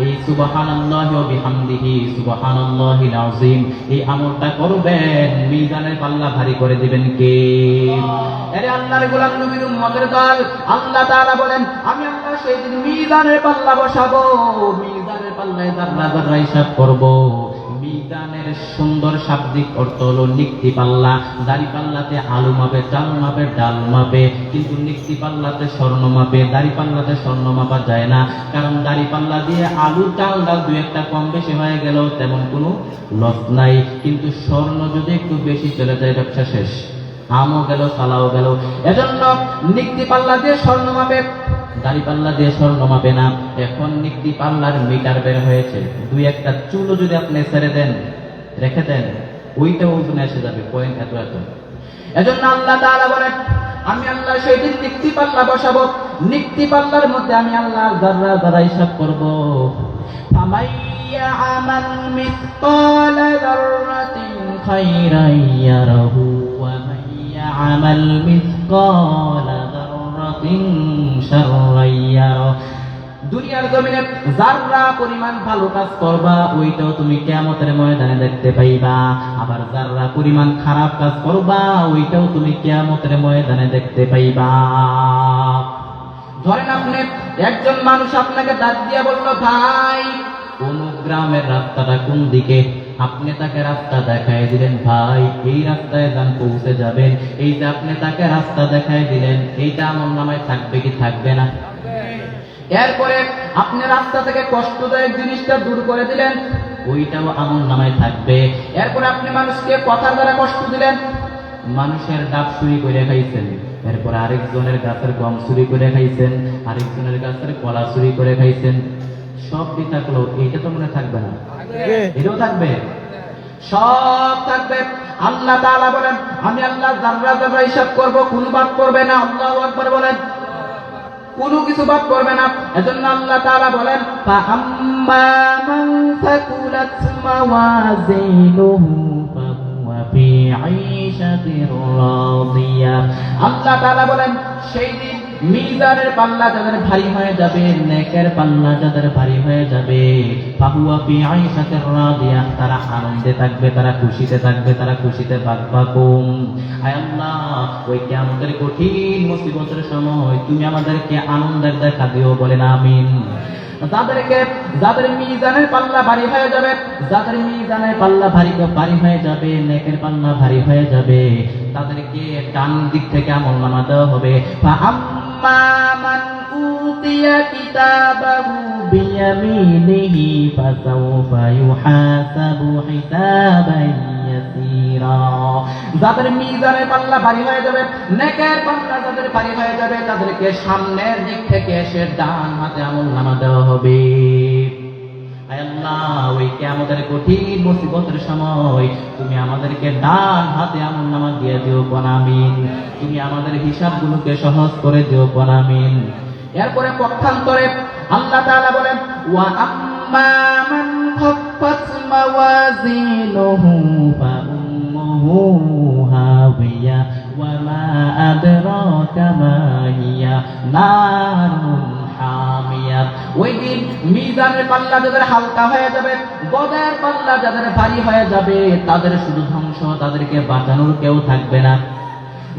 এই সুবহানাল্লাহি ওয়া বিহামদিহি সুবহানাল্লাহিল আযীম এই আমলটা করবেন, মিজানের পাল্লা ভারী করে দিবেন কে? আরে আল্লাহর গোলাম নবীর উম্মতের দল, আল্লাহ তাআলা বলেন আমি আল্লাহ সেই দিন মিজানের পাল্লা বসাবো, মিজানের পাল্লায় যারা যারা হিসাব করব। মিজানের সুন্দর শাব্দিক অর্থ হলো নিক্তি পাল্লা। দাড়ি পাল্লাতে আলু মাপে, চাল মাপে, ডাল মাপে, কিন্তু নিক্তি পাল্লাতে স্বর্ণ মাপে। দাড়ি পাল্লাতে স্বর্ণ মাপা যায় না, কারণ দাড়ি পাল্লা দিয়ে আলু চাল ডাল দুই একটা কম বেশি হয়ে গেল তেমন কোনো লস নাই, কিন্তু স্বর্ণ যদি একটু বেশি চলে যায় ব্যবসা শেষ, আমও গেল সালাও গেল। এজন্য নিক্তি পাল্লা দিয়ে স্বর্ণ মাপে, দাড়ি পাল্লা দিয়ে স্বর্ণ মাপে না। এখন নিক্তি পাল্লার মিটার বের হয়েছে, দুই একটা চুলও যদি আপনি ছেড়ে দেন, রেখে দেন, ওইটা ওজনে এসে যাবে পয়েন্ট এত এত। এজন্য আল্লাহ তাআলা বলেন আমি আল্লাহ সেই দিন নিক্তি পাল্লা বসাবো, নিক্তি পাল্লার মধ্যে আমি আল্লাহ যারা যারা হিসাব করব। ফামাইয়া আমাল মিসকালা যাররাতিন খায়রান ইয়ারাহু ওয়া মাইয়া আমাল মিসকালা যাররাতিন শাররান ইয়ারাহু। দুনিয়ার জমিনে যারা পরিমাণ ভালো কাজ করবা ওইটাও তুমি কিয়ামতের ময়দানে দেখতে পাইবা, আবার যারা পরিমাণ খারাপ কাজ করবা ওইটাও তুমি কিয়ামতের ময়দানে দেখতে পাইবা। ধরেন আপনি একজন মানুষ আপনাকে ডাক দিয়া বলল ভাই কোন গ্রামের রাস্তাটা কোন দিকে, আপনি তাকে রাস্তা দেখায় দিলেন, ভাই এই রাস্তায় যান পৌঁছে যাবেন। এই যে আপনি তাকে রাস্তা দেখায় দিলেন, এইটা আমল নামায় থাকবে কি থাকবে না? এরপরে আপনি রাস্তা থেকে কষ্টদায়ক জিনিসটা দূর করে দিলেন, ওইটাও আমল নামায় থাকবে। এরপরে আপনি মানুষকে কথার দ্বারা কষ্ট দিলেন, মানুষের ডাব চুরি করে খাইছেন, এরপরে আরেকজনের গাছের গম চুরি করে খাইছেন, আরেকজনের গাছের কলা চুরি করে খাইছেন, সবই থাকলো, এইটা তো মনে থাকবে না? এটাও থাকবে, সব থাকবে। আল্লাহ তাআলা বলেন আমি আল্লাহ যারা যারা হিসাব করব, কোনো বাদ করবে না। আল্লাহু আকবার বলেন, কোনো কিছু বাদ করবে না। এজন্য আল্লাহ তাআলা বলেন ফাআম্মা মান সাকুলাত মাওয়াজিনুহু ফাহুয়া ফি আইশাতির রাদিয়া। আল্লাহ তাআলা বলেন সেই দিন মিজানের পাল্লা যাদের ভারী হয়ে যাবে, নেকের পাল্লা যাদের ভারী হয়ে যাবে, ফাহুয়া ফি আইশাতির রাদিয়া, তারা আনন্দে থাকবে, তারা খুশিতে থাকবে, তারা খুশিতে বাগবাকুম। আয় আল্লাহ ওই কিয়ামতের কঠিন মুসিবতের সময় তুমি আমাদেরকে আনন্দের দেখা দিও, বলেন আমিন। যাদের মিজানের পাল্লা ভারী হয়ে যাবে, যাদের মিজানের পাল্লা ভারী হয়ে যাবে, নেকের পাল্লা ভারী হয়ে যাবে, তাদেরকে ডান দিক থেকে আমলনামা দেওয়া হবে। ফাআম্মা মান উতিয়া কিতাবাহু বিয়ামিনিহি ফাসাউফা ইউহাসাবু হিসাবান ইয়াসীরা। যাদের মিজানের পাল্লা ভারী হয়ে যাবে, নেকের পাল্লা যাদের ভারী হয়ে যাবে, তাদেরকে সামনের দিক থেকে এসে ডান হাতে আমলনামা দেওয়া হবে। আয় আল্লাহ ওই কিয়ামতের কঠিন মুসিবতের সময় তুমি আমাদেরকে ডান হাতে আমলনামা দিয়ে দিও, আমিন। তুমি আমাদের হিসাবগুলোকে সহজ করে দিও, আমিন। এরপরে পক্ষান্তরে আল্লাহ তাআলা বলেন ওয়া আম্মা মান খাফফাত মাওয়াজিনুহু ফাউম্মুহু হাবিয়া ওয়া মা আদরাকা মা হিয়া নারুন হামিয়া। ওই দিন মিজানের পাল্লা যাদের হালকা হয়ে যাবে, বদের পাল্লা যাদের ভারী হয়ে যাবে, তাদের শুধু ধ্বংস, তাদেরকে বাঁচানোর কেউ থাকবে না।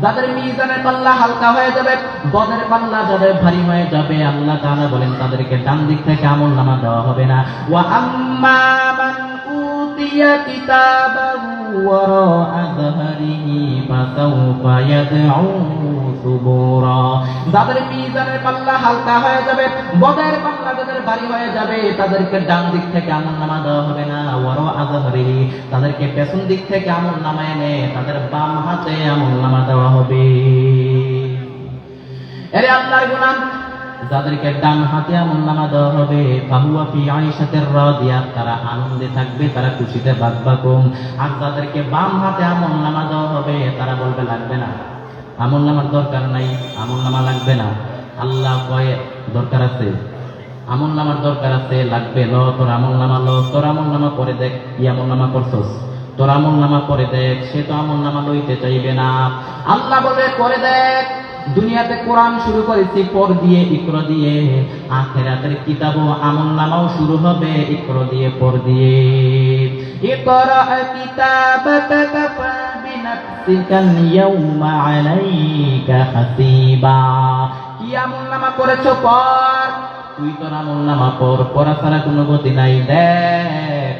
যাদের মিজানের পাল্লা হালকা হয়ে যাবে, বদের পাল্লা যাদের ভারী হয়ে যাবে, আল্লাহ তাআলা বলেন তাদেরকে ডান দিক থেকে আমলনামা দেওয়া হবে না। ওয়া আম্মা মান উতিয়া কিতাবাহু ওয়ারাআ যাহরিহি ফাসাউফা ইয়াদউ সুবুরা। যাদের মিজানের পাল্লা হালকা হয়ে যাবে, বদের পাল্লা যাদের ভারী হয়ে যাবে, তাদেরকে ডান দিক থেকে আমলনামা দেওয়া হবে না। ওয়ারাআ যাহরিহি, তাদেরকে পেছন দিক থেকে আমলনামা এনে তাদের বাম হাতে আমলনামা দেওয়া হবে। এরে আল্লাহর গোলাম, যাদেরকে ডান হাতে আমলনামা দেওয়া হবে ফাহুয়া ফি আইশাতির রাদিয়া, তারা আনন্দে থাকবে, তারা খুশিতে বাগবাকুম। আর যাদেরকে বাম হাতে আমলনামা দেওয়া হবে তারা বলবে লাগবে না, আমলনামার দরকার নাই, আমলনামা লাগবে না। আল্লাহ কয়ে দরকার আছে, আমলনামার দরকার আছে, লাগবে, ল তোর আমলনামা, ল তোর আমলনামা পরে দেখ কি আমলনামা করছস, তোর আমলনামা পরে দেখ। সে তো আমলনামা লইতে চাইবে না। আল্লাহ বলে পরে দেখ, দুনিয়াতে কোরআন শুরু করেছি পর দিয়ে ইকরা দিয়ে, আখিরাতের কিতাব ও আমলনামাও শুরু হবে ইকরা দিয়ে পর দিয়ে। ইকরা কিতাবাকা কাফা বিনাফসিকাল ইয়াউমা আলাইকা হাসিবা। কি আমলনামা করেছো পর, তুই তোর আমলনামা পড়া ছাড়া কোনো গতি নাই। দেখ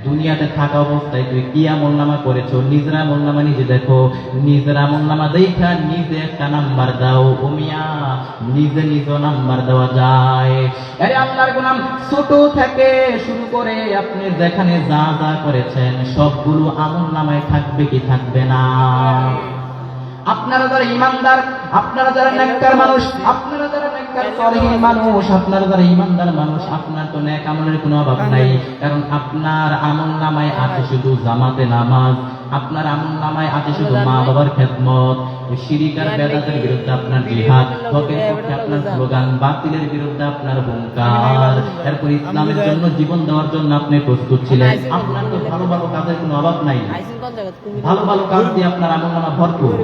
দুনিয়াতে থাকা অবস্থায় তুই কি আমলনামা করেছো, নিজের আমলনামা নিজে দেখো, নিজের আমলনামা দেখা নিজে একটা নাম্বার দাও। ওমিয়া নিজে নাম্বার দেওয়া যায়। আরে আল্লাহর গোলাম, ছোট থেকে শুরু করে আপনি যেখানে যা যা করেছেন সবগুলো আমলনামায় থাকবে কি থাকবে না? আপনারা যারা ইমানদার, আপনারা যারা নেককার মানুষ, আপনারা যারা নেককার সলিহিন মানুষ, আপনারা যারা ইমানদার মানুষ, আপনার তো নেক আমলের কোনো অভাব নাই। কারণ আপনার আমলনামায় আছে শুধু জামাতে নামাজ, আপনার আমলনামায় আছে শুধু মা বাবার খেদমত, শিরক আর বেদাতের বিরুদ্ধে আপনার জিহাদ, হকের পক্ষে আপনার স্লোগান, বাতিলের বিরুদ্ধে আপনার হুঙ্কার, এরপর ইসলামের জন্য জীবন দেওয়ার জন্য আপনি প্রস্তুত ছিলেন। আপনার তো ভালো ভালো কাজের কোনো অভাব নাই, ভালো ভালো কাজ দিয়ে আপনার আমলনামা ভরপুর।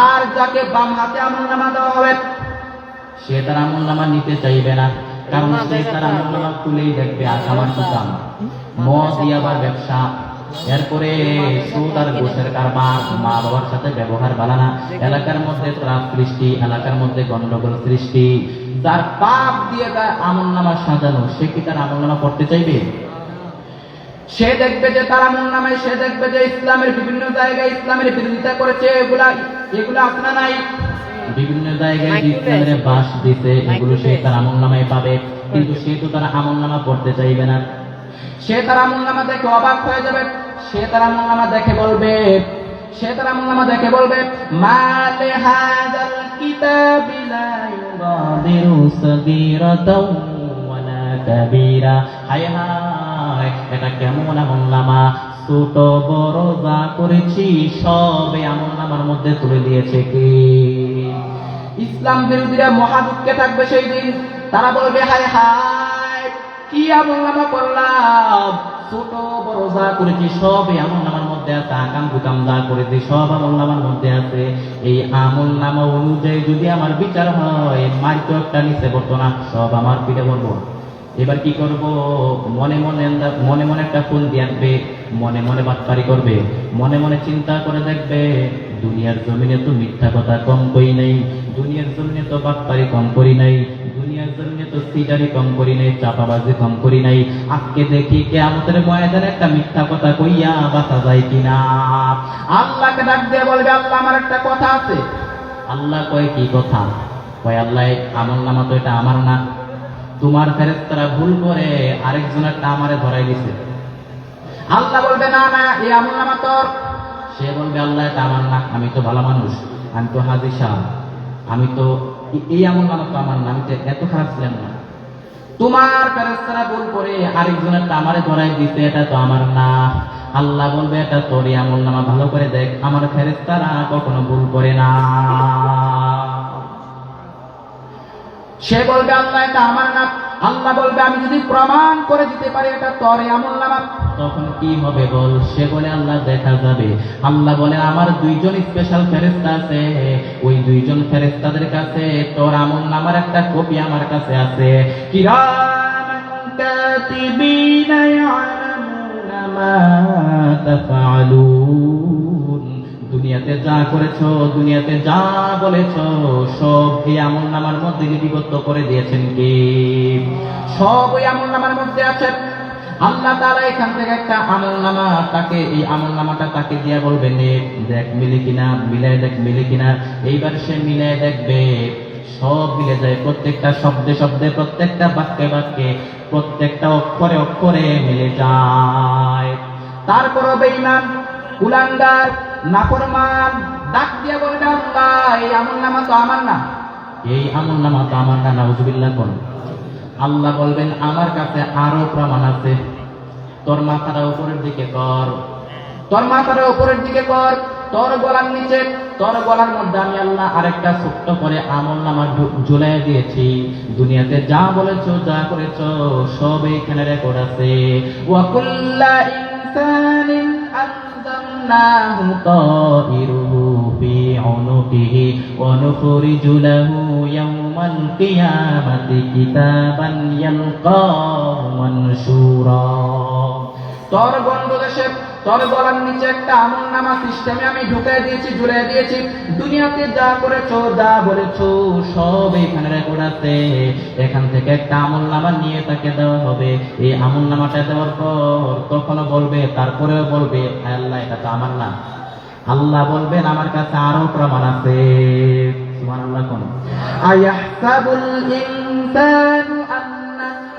আর যাকে বাম হাতে আমলনামা দেওয়া হবে সে তার আমলনামা নিতে চাইবে না, কারণ সে তার আমলনামা খুলেই দেখবে আর আমার কি কাম, মদ ইয়াবার ব্যবসা, এরপরে সুদ আর ঘুষের কারবার, মা বাবার সাথে ব্যবহার ভালো না, এলাকার মধ্যে ত্রাস সৃষ্টি, এলাকার মধ্যে গন্ডগোল সৃষ্টি। যার পাপ দিয়ে তার আমলনামা সাজানো, সে কি তার আমলনামা পড়তে চাইবে? সে দেখবে যে তার আমলনামায়, সে দেখবে যে ইসলামের বিভিন্ন জায়গায় ইসলামের বিরোধিতা করেছে, এগুলা আপনার নাই, বিভিন্ন জায়গায় ইসলামের বাস দিতে, এগুলো সে তার আমলনামায় পাবে। কিন্তু সে তো তার আমলনামা পড়তে চাইবে না। সে তার আমলনামা দেখে অবাক হয়ে যাবে। সে তার আমলনামা দেখে বলবে মা লিহাযাল কিতাবি লা ইউগাদিরু সাগীরাতাও ওয়ালা কাবীরা। হায় হায়, এটা কেমন আমলনামা, ছোট বড় যা করেছি সব এই আমলনামার মধ্যে তুলে দিয়েছে কি? ইসলাম বিরোধীরা মহা দুঃখে থাকবে সেই দিন। তারা বলবে হায় হায়, কি আমলনামা করলাম, ছোট বড় যা করেছি সব এই আমলনামার মধ্যে আছে, আকাম কুকাম যা করেছি সব আমলনামার মধ্যে আছে। এই আমলনামা অনুযায়ী যদি আমার বিচার হয়, মার তো একটা নিচে পড়তো না, সব আমার পিঠে পড়বো। এবার কি করব? মনে মনে একটা ফুল দিয়ে আনবে, মনে মনে বাটপারি করবে, মনে মনে চিন্তা করে দেখবে দুনিয়ার জমিনে তো মিথ্যা কথা কম করি নাই, দুনিয়ার জমিনে তো বাটপারি কম করি নাই, দুনিয়ার জমিনে তো সিটারি কম করি নাই, চাপাবাজি কম করি নাই। আজকে দেখি কিয়ামতের ময়দানে একটা মিথ্যা কথা কইয়া বাঁচা যায় কিনা। আল্লাহকে ডাক দিয়ে বলবে আল্লাহ আমার একটা কথা আছে। আল্লাহ কয় কি কথা? কয় আল্লাহ আমলনামা তো এটা আমার না, তোমার ফেরেশতারা ভুল করে আরেকজনেরটা আমারে ধরাই দিছে। আল্লাহ বলবে না না, এই আমলনামা তোর। সে বলবে আল্লাহ এটা আমার না, আমি তো ভালো মানুষ, আমি তো হাজী সাহেব, আমি তো এই আমলনামা তো আমার না, আমি তো এত খারাপ ছিলাম না। তোমার ফেরেশতারা ভুল করে আরেকজনেরটা আমারে ধরাই দিছে, এটা তো আমার না। আল্লাহ বলবে এটা তোর, এই আমলনামা ভালো করে দেখ, আমার ফেরেশতারা কখনো ভুল করে না। সে বলবে আল্লাহ এটা আমার না। আল্লাহ বলবে আমি যদি প্রমাণ করে দিতে পারি এটা তোর আমলনামা, তখন কি হবে বল? সে বলে আল্লাহ দেখা যাবে। আল্লাহ বলে আমার দুইজন স্পেশাল ফেরেশতা আছে, ওই দুইজন ফেরেশতাদের কাছে তোর আমলনামার একটা কপি আমার কাছে আছে। কিরামান কাতিবিনা ইয়ালামুনা মা তাফআলুন। দুনিয়াতে যা করেছো, দুনিয়াতে যা বলেছো সব এই আমলনামার মধ্যে লিপিবদ্ধ করে দিয়েছেন কে? সব ওই আমলনামার মধ্যে আছে। আল্লাহ তাআলা এখান থেকে একটা আমলনামা, তাকে এই আমলনামাটা তাকে দিয়ে বলবেন দেখ মিলে কিনা, মিলায় দেখ মিলে কিনা। এইবার সে মিলায় দেখবে সব মিলে যায়, প্রত্যেকটা শব্দে শব্দে, প্রত্যেকটা বাক্যে বাক্যে, প্রত্যেকটা অক্ষরে অক্ষরে মিলে যায়। তারপরও বেঈমান, কুলাঙ্গার, নাফরমান ডাক দিয়ে বলবে আল্লাহ এই আমলনামা তো আমার না, এই আমলনামা তো আমার না। নাউজুবিল্লাহ কোন? আল্লাহ বলবেন আমার কাছে আরো প্রমাণ আছে, তোর মাথাটা উপরের দিকে কর, তোর মাথাটা উপরের দিকে কর, তোর গলার নিচে, তোর গলার মধ্যে আমি আল্লাহ আরেকটা ছোট্ট করে আমলনামা ঝুলাই দিয়েছি। দুনিয়াতে যা বলেছো যা করেছো সব এখানে রেকর্ড আছে। ওয়া কুল্লা ইনসানিন আলজামনাহু তাইরুহু في عنقه ونخرج له يوم القيامة كتابا يلقاه منشورا তোর বন্ধ দেশে তোর গলার নিচে একটা আমলনামা সিস্টেমে আমি ঢুকিয়ে দিয়েছি, ঝুলিয়ে দিয়েছি। দুনিয়াতে যা করেছো, যা বলেছো সব এখানে রেকর্ড আছে। এখান থেকে একটা আমলনামা নিয়ে তাকে দেওয়া হবে। এই আমলনামাটা দেওয়ার পর তখনও বলবে, তারপরেও বলবে, আল্লাহ এটা তো আমার না। আল্লাহ বলবেন আমার কাছে আরো প্রমাণ আছে। সুবহানাল্লাহ। কোন আয়াহসাবুল ইনসানু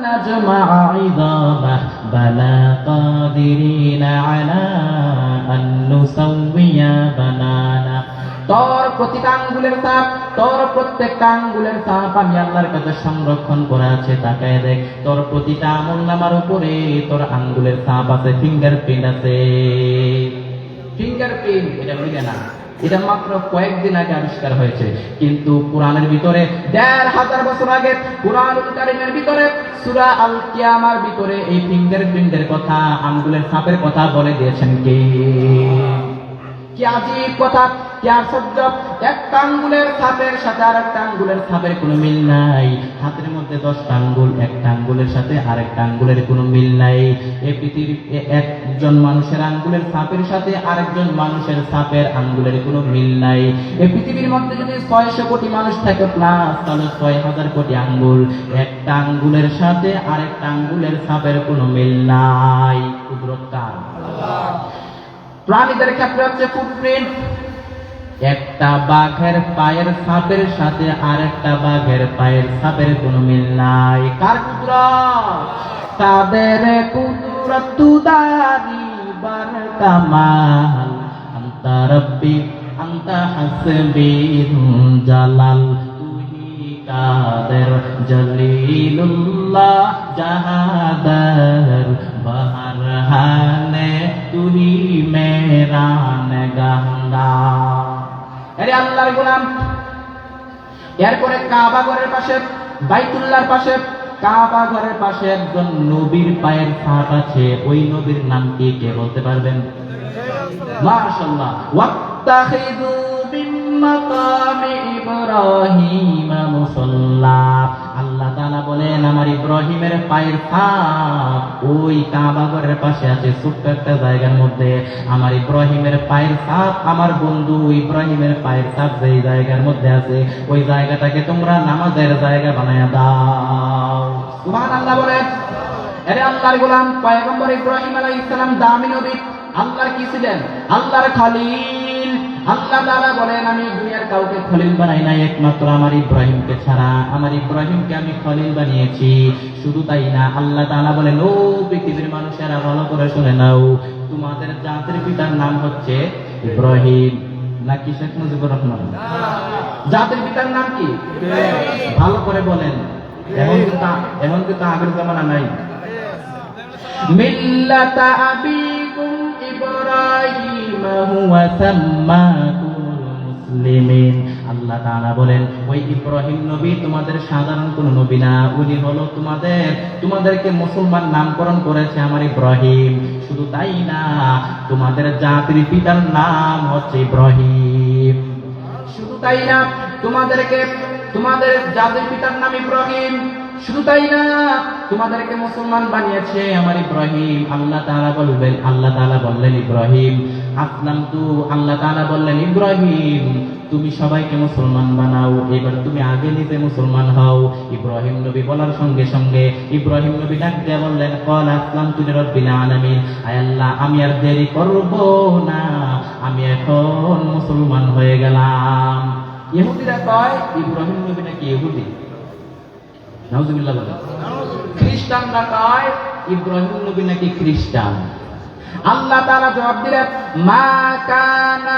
نجمع عظامه بلى قادرين على أن نسوي بنانه তোর প্রতিটা আঙ্গুলের ছাপ, তোর প্রত্যেকটা আঙ্গুলের ছাপ আমি আল্লাহর কাছে সংরক্ষণ করা আছে। তাকায় দেখ, তোর প্রতিটা আমলনামার উপরে তোর আঙ্গুলের ছাপ আছে, ফিঙ্গারপ্রিন্ট আছে। ফিঙ্গারপ্রিন্ট এটা বুঝে না, এটা মাত্র কয়েকদিন আগে আবিষ্কার হয়েছে, কিন্তু কোরআনের ভিতরে ১৫০০ বছর আগে কুরআনুল কারীমের ভিতরে সূরা আল কিয়ামার ভিতরে এই ফিঙ্গারপ্রিন্টের কথা, আঙ্গুলের ছাপের কথা বলে দিয়েছেন কে? কি আজীব কথা, কি আশ্চর্য! একটা আঙ্গুলের ছাপের সাথে আরেকটা আঙ্গুলের ছাপের কোনো মিল নাই। হাতের মধ্যে 10টা আঙ্গুল, একটা আঙ্গুলের সাথে আরেকটা আঙ্গুলের কোনো মিল নাই। এই পৃথিবীর একজন মানুষের আঙ্গুলের ছাপের সাথে আরেকজন মানুষের ছাপের আঙ্গুলের কোনো মিল নাই। এই পৃথিবীর মধ্যে যদি 600 কোটি মানুষ থাকে প্লাস, তাহলে 6000 কোটি আঙ্গুল, একটা আঙ্গুলের সাথে আরেকটা আঙ্গুলের ছাপের কোনো মিল নাই। কুদরত কার? আল্লাহ। প্রাণীদের ক্ষেত্রে হচ্ছে ফুটপ্রিন্ট। একটা বাঘের পায়ের ছাপের সাথে আরেকটা বাঘের পায়ের ছাপের কোনো মিল নাই। কার কুদরত? তাদের কুদরত তুদারি বার কামাল আনতা রব্বি আনতা হাসবি জালাল তুহি কাদের জলিলুল্লাহ জাহাদার বাহারহানে তুহি মেরা নেগান্দা। আরে আল্লাহর গোলাম। এরপরে কাবা ঘরের পাশে, বাইতুল্লাহর পাশে, কাবা ঘরের পাশে একজন নবীর পায়ের ছাপ আছে। ওই নবীর নাম কি, কে বলতে পারবেন? মাশাআল্লাহ। ওয়াত্তাখিযু মিন মাকামি ইব্রাহিম মুসাল্লা। আল্লাহ তাআলা বলেন আমার ইব্রাহিমের পায়ের ছাপ ওই কাবা ঘরের পাশে আছে, ছোট্ট একটা জায়গার মধ্যে। আমার ইব্রাহিমের পায়ের ছাপ, আমার বন্ধু ইব্রাহিমের পায়ের ছাপ যেই জায়গার মধ্যে আছে, ওই জায়গাটাকে তোমরা নামাজের জায়গা বানায়া দাও। সুবহানাল্লাহ বলেন। আরে আল্লাহর গোলাম, পয়গম্বর ইব্রাহিম আলাইহিস সালাম দামি নবী, আল্লাহর কি ছিলেন? আল্লাহর খলিল। আল্লাহ তাআলা বলেন আমি দুনিয়ার কাউকে খলিল বানাই নাই, একমাত্র আমার ইব্রাহিমকে ছাড়া। আমার ইব্রাহিমকে আমি খলিল বানিয়েছি। শুধু তাই না, আল্লাহ তাআলা বলেন ও পৃথিবীর মানুষেরা ভালো করে শুনে নাও, তোমাদের জাতির পিতার নাম হচ্ছে ইব্রাহিম নাকি শেখ মুজিবুর রহমান? জাতির পিতার নাম কি? ভালো করে বলেন। এমন কিন্তু আগের জামানা নাই। মিল্লাতা আবিকুম ইব্রাহিম হুয়া সাম্মাকুমুল মুসলিমিন। আল্লাহ তাআলা বলেন ওই ইব্রাহিম নবী তোমাদের সাধারণ কোন নবী না, উনি হলো তোমাদেরকে মুসলমান নামকরণ করেছে আমার ইব্রাহিম। শুধু তাই না, তোমাদের জাতির পিতার নাম হচ্ছে ইব্রাহিম। শুধু তাই না, তোমাদের জাতির পিতার নাম ইব্রাহিম। শুধু তাই না, তোমাদেরকে মুসলমান বানিয়েছে আমার ইব্রাহিম। আল্লাহ তাআলা বললেন ইব্রাহিম আসলামতু। আল্লাহ তাআলা বললেন ইব্রাহিম তুমি সবাইকে মুসলমান বানাও, এবার তুমি আগে নিজে মুসলমান হও। ইব্রাহিম নবী বলার সঙ্গে সঙ্গে ইব্রাহিম নবী ডাক দিয়ে বললেন ক্বাল আসলামতু লিরাব্বিল আলামিন। আয় আল্লাহ আমি আর দেরি করব না, আমি এখন মুসলমান হয়ে গেলাম। ইহুদিরা কয় ইব্রাহিম নবী নাকি ইহুদি। নাউজুবিল্লাহ বলে। খ্রিস্টানরা কয় ইব্রাহিম নবী নাকি খ্রিস্টান। আল্লাহ তাআলা জবাব দিলেন মা কানা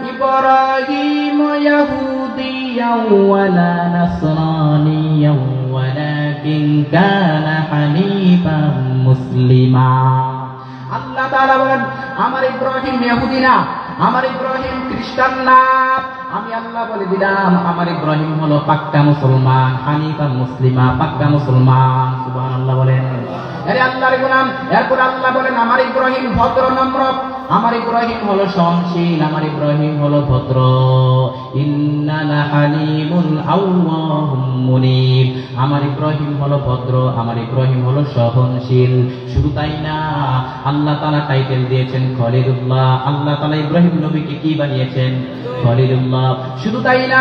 ইব্রাহিম ইয়াহুদিয়াও ওয়ালা নাসরানিয়াও ওয়ালাকিন কানা হানিফাম মুসলিমা। আল্লাহ তাআলা বলেন আমার ইব্রাহিম ইহুদি না, আমার ইব্রাহিম খ্রিস্টান না, আমি আল্লাহ বলে দিলাম আমার ইব্রাহিম হলো পাক্কা মুসলমান, হানিফা মুসলিমা, পাক্কা মুসলমান। সুবহানাল্লাহ বলেন। আরে আল্লাহর গোলাম, এরপর আল্লাহ বলেন আমার ইব্রাহিম ভদ্র নম্র, আমার ইব্রাহিম হলো সহনশীল, আমার ইব্রাহিম হলো ভদ্র। ইন্না লাহালিমুন আওয়াহুম মুনিব, আমার ইব্রাহিম হলো ভদ্র, আমার ইব্রাহিম হলো সহনশীল। শুধু তাই না, আল্লাহ তাআলা টাইটেল দিয়েছেন খলিলুল্লাহ। আল্লাহ তাআলা ইব্রাহিম নবীকে কি বানিয়েছেন? খলিলুল্লাহ। শুধু তাই না,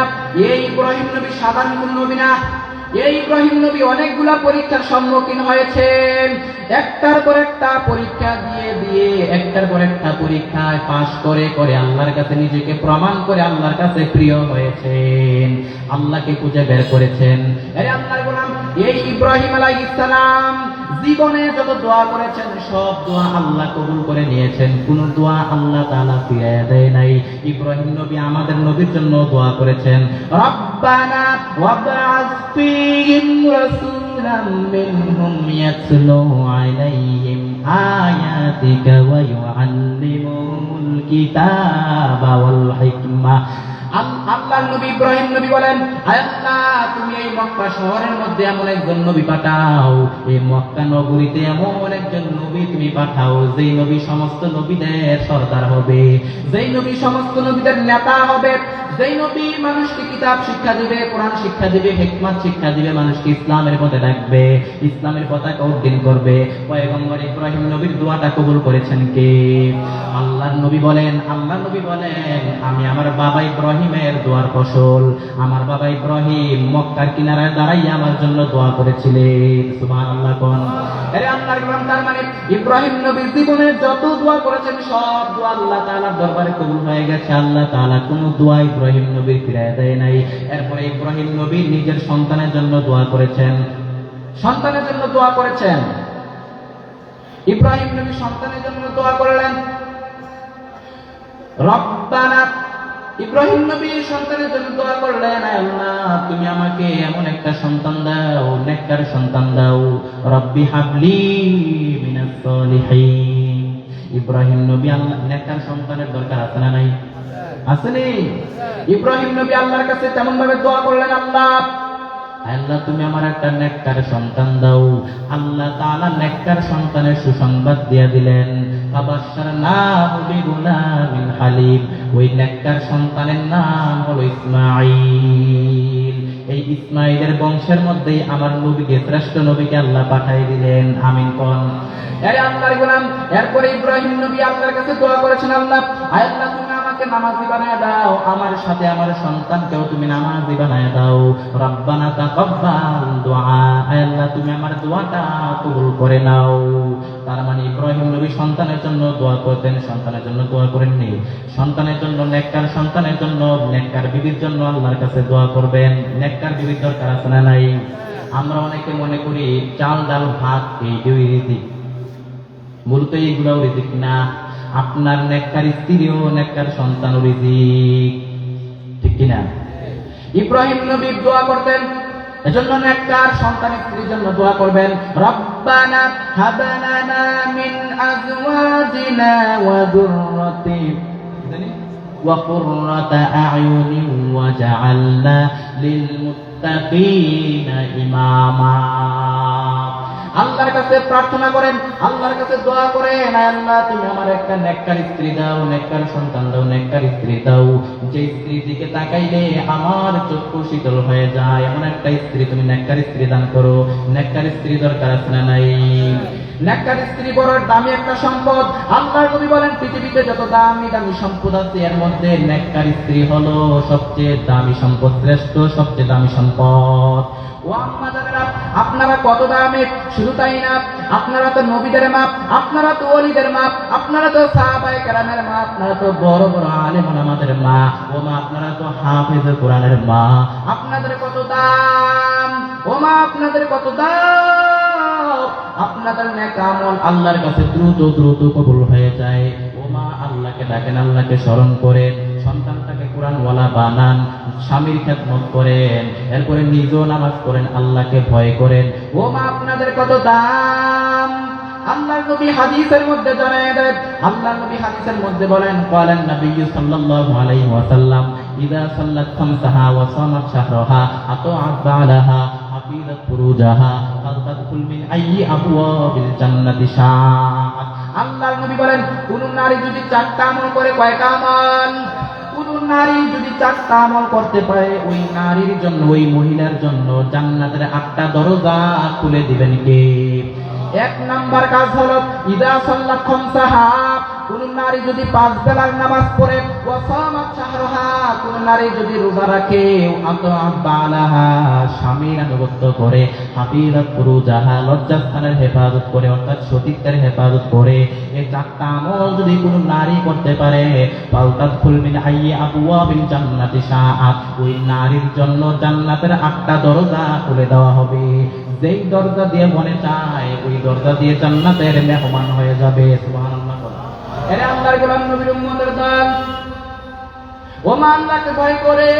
এই ইব্রাহিম নবী সাধারণ কোন নবী না, এই ইব্রাহিম নবী অনেকগুলা পরীক্ষার সম্মুখীন হয়েছেন। একটার পর একটা পরীক্ষা দিয়ে দিয়ে একটার পর একটা পরীক্ষায় পাশ করে করে আল্লাহর কাছে নিজেকে প্রমাণ করে আল্লাহর কাছে প্রিয় হয়েছেন, আল্লাহকে খুঁজে বের করেছেন। আরে আল্লাহর গোলাম, এই ইব্রাহিম আলাইহিস সালাম জীবনে যত দোয়া করেছেন সব দোয়া আল্লাহ কবুল করে নিয়েছেন, কোন দোয়া আল্লাহ তাআলা ফিরিয়ে দেয় নাই। ইব্রাহিম নবী আমাদের নবীর জন্য দোয়া করেছেন, রব্বানা ওয়াবআস ফীহিম রাসূলাম মিনহুম ইয়াতলু আলাইহিম আয়াতিকা ওয়া ইউআল্লিমুহুমুল কিতাবা ওয়াল হিকমা। আল্লাহর নবী ইব্রাহিম নবী বলেন, আয় আল্লাহ তুমি এই মক্কা শহরের মধ্যে এমন একজন নবী পাঠাও, এই মক্কা নগরীতে এমন একজন নবী তুমি পাঠাও যেই নবী সমস্ত নবীদের সরদার হবে, যেই নবী সমস্ত নবীদের নেতা হবে, যেই নবী মানুষকে কিতাব শিক্ষা দিবে, কোরআন শিক্ষা দিবে, হিকমত শিক্ষা দিবে, মানুষকে ইসলামের পথে ডাকবে, ইসলামের পতাকা উড্ডীন করবে। পয়গম্বর ইব্রাহিম নবীর দোয়াটা কবুল করেছেন কে? আল্লাহর নবী বলেন, আল্লাহর নবী বলেন আমি আমার বাবা ইব্রাহিমের দোয়ার ফসল। আমার বাবা ইব্রাহিম মক্কার কিনারায় দাঁড়াইয়া আমার জন্য দোয়া করেছিলেন। সুবহানাল্লাহ কোন। আরে আল্লাহর গোলাম, তার মানে ইব্রাহিম নবীর জীবনে যত দোয়া করেছেন সব দোয়া আল্লাহ তাআলার দরবারে কবুল হয়ে গেছে। আল্লাহ তাআলা কোনো দোয়া ইব্রাহিম নবীর ফিরিয়ে দেয় নাই। এরপরে ইব্রাহিম নবী নিজের সন্তানের জন্য দোয়া করেছেন, সন্তানের জন্য দোয়া করেছেন। ইব্রাহিম নবী সন্তানের জন্য দোয়া করলেন, রব্বানা, ইব্রাহিম নবী সন্তানের জন্য দোয়া করলেন, আয় আল্লাহ তুমি আমাকে এমন একটা সন্তান দাও, নেককার সন্তান দাও। রব্বি হাবলি মিনাস সলিহিন। ইব্রাহিম নবী আল্লাহ নেককার সন্তানের দরকার আছে না নাই? আছে নেই? ইব্রাহিম নবী আল্লাহর কাছে তেমন ভাবে দোয়া করলেন, আল্লাহ আল্লাহ তুমি আমার একটা নেককার সন্তান দাও। আল্লাহ তাআলা নেককার সন্তানের সুসংবাদ দিয়ে দিলেন, ফাবাশশারনাহু বিগুলামিন হালিম। ওই নেককার সন্তানের নাম হলো ইসমাঈল। এই ইসমাঈলের বংশের মধ্যেই আমার নবীকে, শ্রেষ্ঠ নবীকে আল্লাহ পাঠিয়ে দিলেন। আমিন কোন। আরে আল্লাহর গোলাম, এরপরে ইব্রাহিম নবী আল্লাহর কাছে দোয়া করেছেন, আল্লাহ আয় আল্লাহ তুমি আমাকে নামাজি বানায় দাও, আমার সাথে আমার সন্তানকেও তুমি নামাজি বানায় দাও। রব্বানা তাকাব্বাল দুআ, আয় আল্লাহ তুমি আমার দোয়াটা কবুল করে নাও। তার মানে ইব্রাহিম নবী সন্তানের জন্য দোয়া করতেন, সন্তানের জন্য দোয়া করেননি। সন্তানের জন্য, নেককার সন্তানের জন্য, নেককার বিবির জন্য আল্লাহর কাছে দোয়া করবেন। নেককার বিবির দরকার আছে না নাই? আমরা অনেকে মনে করি চাল ডাল ভাত এইটাই রিজিক, মূলত এইগুলাও রিজিক না। আপনার নেককার স্ত্রীও নেককার সন্তানও রিজিক, ঠিক কিনা? ইব্রাহিম নবী দোয়া করতেন, এজন্য নেককার সন্তান স্ত্রীর জন্য দোয়া করবেন, রব্বানা হাব লানা মিন আজওয়াজিনা ওয়া যুররাতিনা ওয়া কুররাতা আ'য়ুনিন ওয়াজআলনা লিল মুত্তাকিনা ইমামা। আল্লাহর কাছে প্রার্থনা করেন, আল্লাহর কাছে দোয়া করেন, আল্লাহ তুমি আমার একটা নেককার স্ত্রী দাও, নেককার সন্তান দাও, নেককার স্ত্রী দাও, যে স্ত্রীর দিকে তাকাইলে আমার চক্ষু শীতল হয়ে যায়, এমন একটা স্ত্রী তুমি নেককার স্ত্রী দান করো। নেককার স্ত্রী দরকার আছে না নাই? নেককার স্ত্রী বড় দামি একটা সম্পদ। আল্লাহর নবী বলেন পৃথিবীতে যত দামি দামি সম্পদ আছে এর মধ্যে নেককার স্ত্রী হলো সবচেয়ে দামি সম্পদ, শ্রেষ্ঠ সবচেয়ে দামি সম্পদ। ও আম্মাজানেরা, আপনারা কত দামি! শুধু তাই না, আপনারা তো নবীদের মাপ, আপনারা তো ওলিদের মাপ, আপনারা তো সাহাবায়ে কেরামের মা, আপনারা তো বড় বড় আলেম ওলামাদের মা, ও মা আপনারা তো হাফেজ কোরআনের মা। আপনাদের কত দাম! ও মা আপনাদের কত দাম! আপনাদের নেক আমল আল্লাহর কাছে দ্রুত দ্রুত কবুল হয়ে যায়। ও মা আল্লাহকে ডাকেন, আল্লাহকে স্মরণ করেন, সন্তানটাকে কোরআনওয়ালা বানান, স্বামীর খেদমত করেন, এরপরে নিজেও নামাজ পড়েন, আল্লাহকে ভয় করেন। ও মা আপনাদের কত দাম! আল্লাহর নবী হাদিসের মধ্যে জানায় দেন, আল্লাহর নবী হাদিসের মধ্যে বলেন, ক্বালান নবী সাল্লাল্লাহু আলাইহি ওয়াসাল্লাম ইযা সাল্লাত খামসাহা ওয়া সামাত শাহরাহা আতাআত বা'লাহা হাফিজাত ফুরুজাহা ফাতাদখুল মিন আইয়ি আবওয়াবিল জান্নাতি শাআত। আল্লাহর নবী বলেন, কোন নারী যদি চারটা আমল করে, কয়টা আমল? কোন নারী যদি চারটা আমল করতে পারে, ওই নারীর জন্য, ওই মহিলার জন্য জান্নাতের 8টা দরজা খুলে দিবেন কে? এক নাম্বার কাজ হলো ইযা সাল্লাত খামসাহা, কোন নারী যদি 5 বেলার নামাজ পড়ে, ওয়া সামাত শাহরাহা, কোন নারী যদি রোজা রাখে, আতাআত বা'লাহা, স্বামীর আনুগত্য করে, হাফিজাত ফুরুজাহা, লজ্জাস্থানের হেফাজত করে, অর্থাৎ সতীত্বের হেফাজত করে, এই 4টা আমল যদি কোন নারী করতে পারে, ফাতাদখুল মিন আইয়ি আবওয়াবিল জান্নাতি শাআত, ওই নারীর জন্য জান্নাতের 8টা দরজা খুলে দেওয়া হবে। যেই দরজা দিয়ে মনে চায়, ওই দরজা দিয়ে জান্নাতের মেহমান হয়ে যাবে। সুবহানাল্লাহ। এরে আল্লাহর গোলাম, নবীর উম্মতের দল, ও মা, আল্লাহকে ভয় করে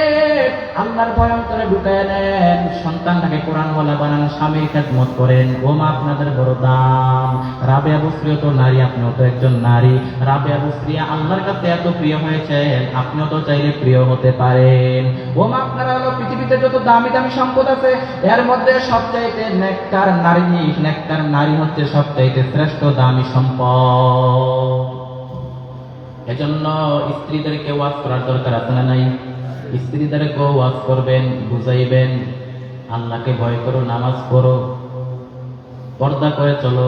আল্লাহর ভয় অন্তরে ঢুকায় নেন, সন্তানটাকে কোরআনওয়ালা বানান, স্বামীর খেদমত করেন। ও মা, আপনাদের বড় দাম। রাবেয়া বসরিও তো নারী, আপনিও তো একজন নারী। রাবেয়া বসরিয়া আল্লাহর কাছে এত প্রিয় হয়েছেন, আপনিও তো চাইলে প্রিয় হতে পারেন। ও মা, আপনারা হলো পৃথিবীতে যত দামি দামি সম্পদ আছে, এর মধ্যে সবচাইতে নেককার নারী হচ্ছে সবচাইতে শ্রেষ্ঠ দামি সম্পদ। এজন্য স্ত্রীদেরকে ওয়াজ করার দরকার আছে না নাই? স্ত্রীদেরকেও ওয়াজ করবেন, বুঝাইবেন, আল্লাহকে ভয় করো, নামাজ পড়ো, পর্দা করে চলো।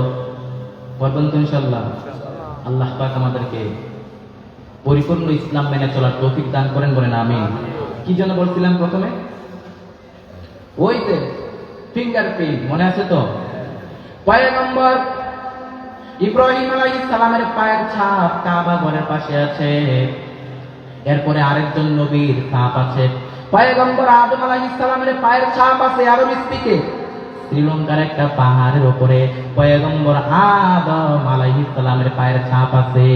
করবেন তো ইনশাআল্লাহ? আল্লাহ পাক আমাদেরকে পরিপূর্ণ ইসলাম মেনে চলার তৌফিক দান করেন, বলেন আমিন। কি জন্য বলছিলাম প্রথমে? ওই যে ফিঙ্গারপ্রিন্ট, মনে আছে তো? পয়গম্বর ইব্রাহিম আলাইহিস সালামের পায়ের ছাপ কাবা ঘরের পাশে আছে। এরপরে আরেকজন নবীর ছাপ আছে। পয়গম্বর আদম আলাইহিস সালামের পায়ের ছাপ আছে আরব স্পিকে শ্রীলঙ্কার একটা পাহাড়ের উপরে। পয়গম্বর আদম আলাইহিস সালামের পায়ের ছাপ আছে,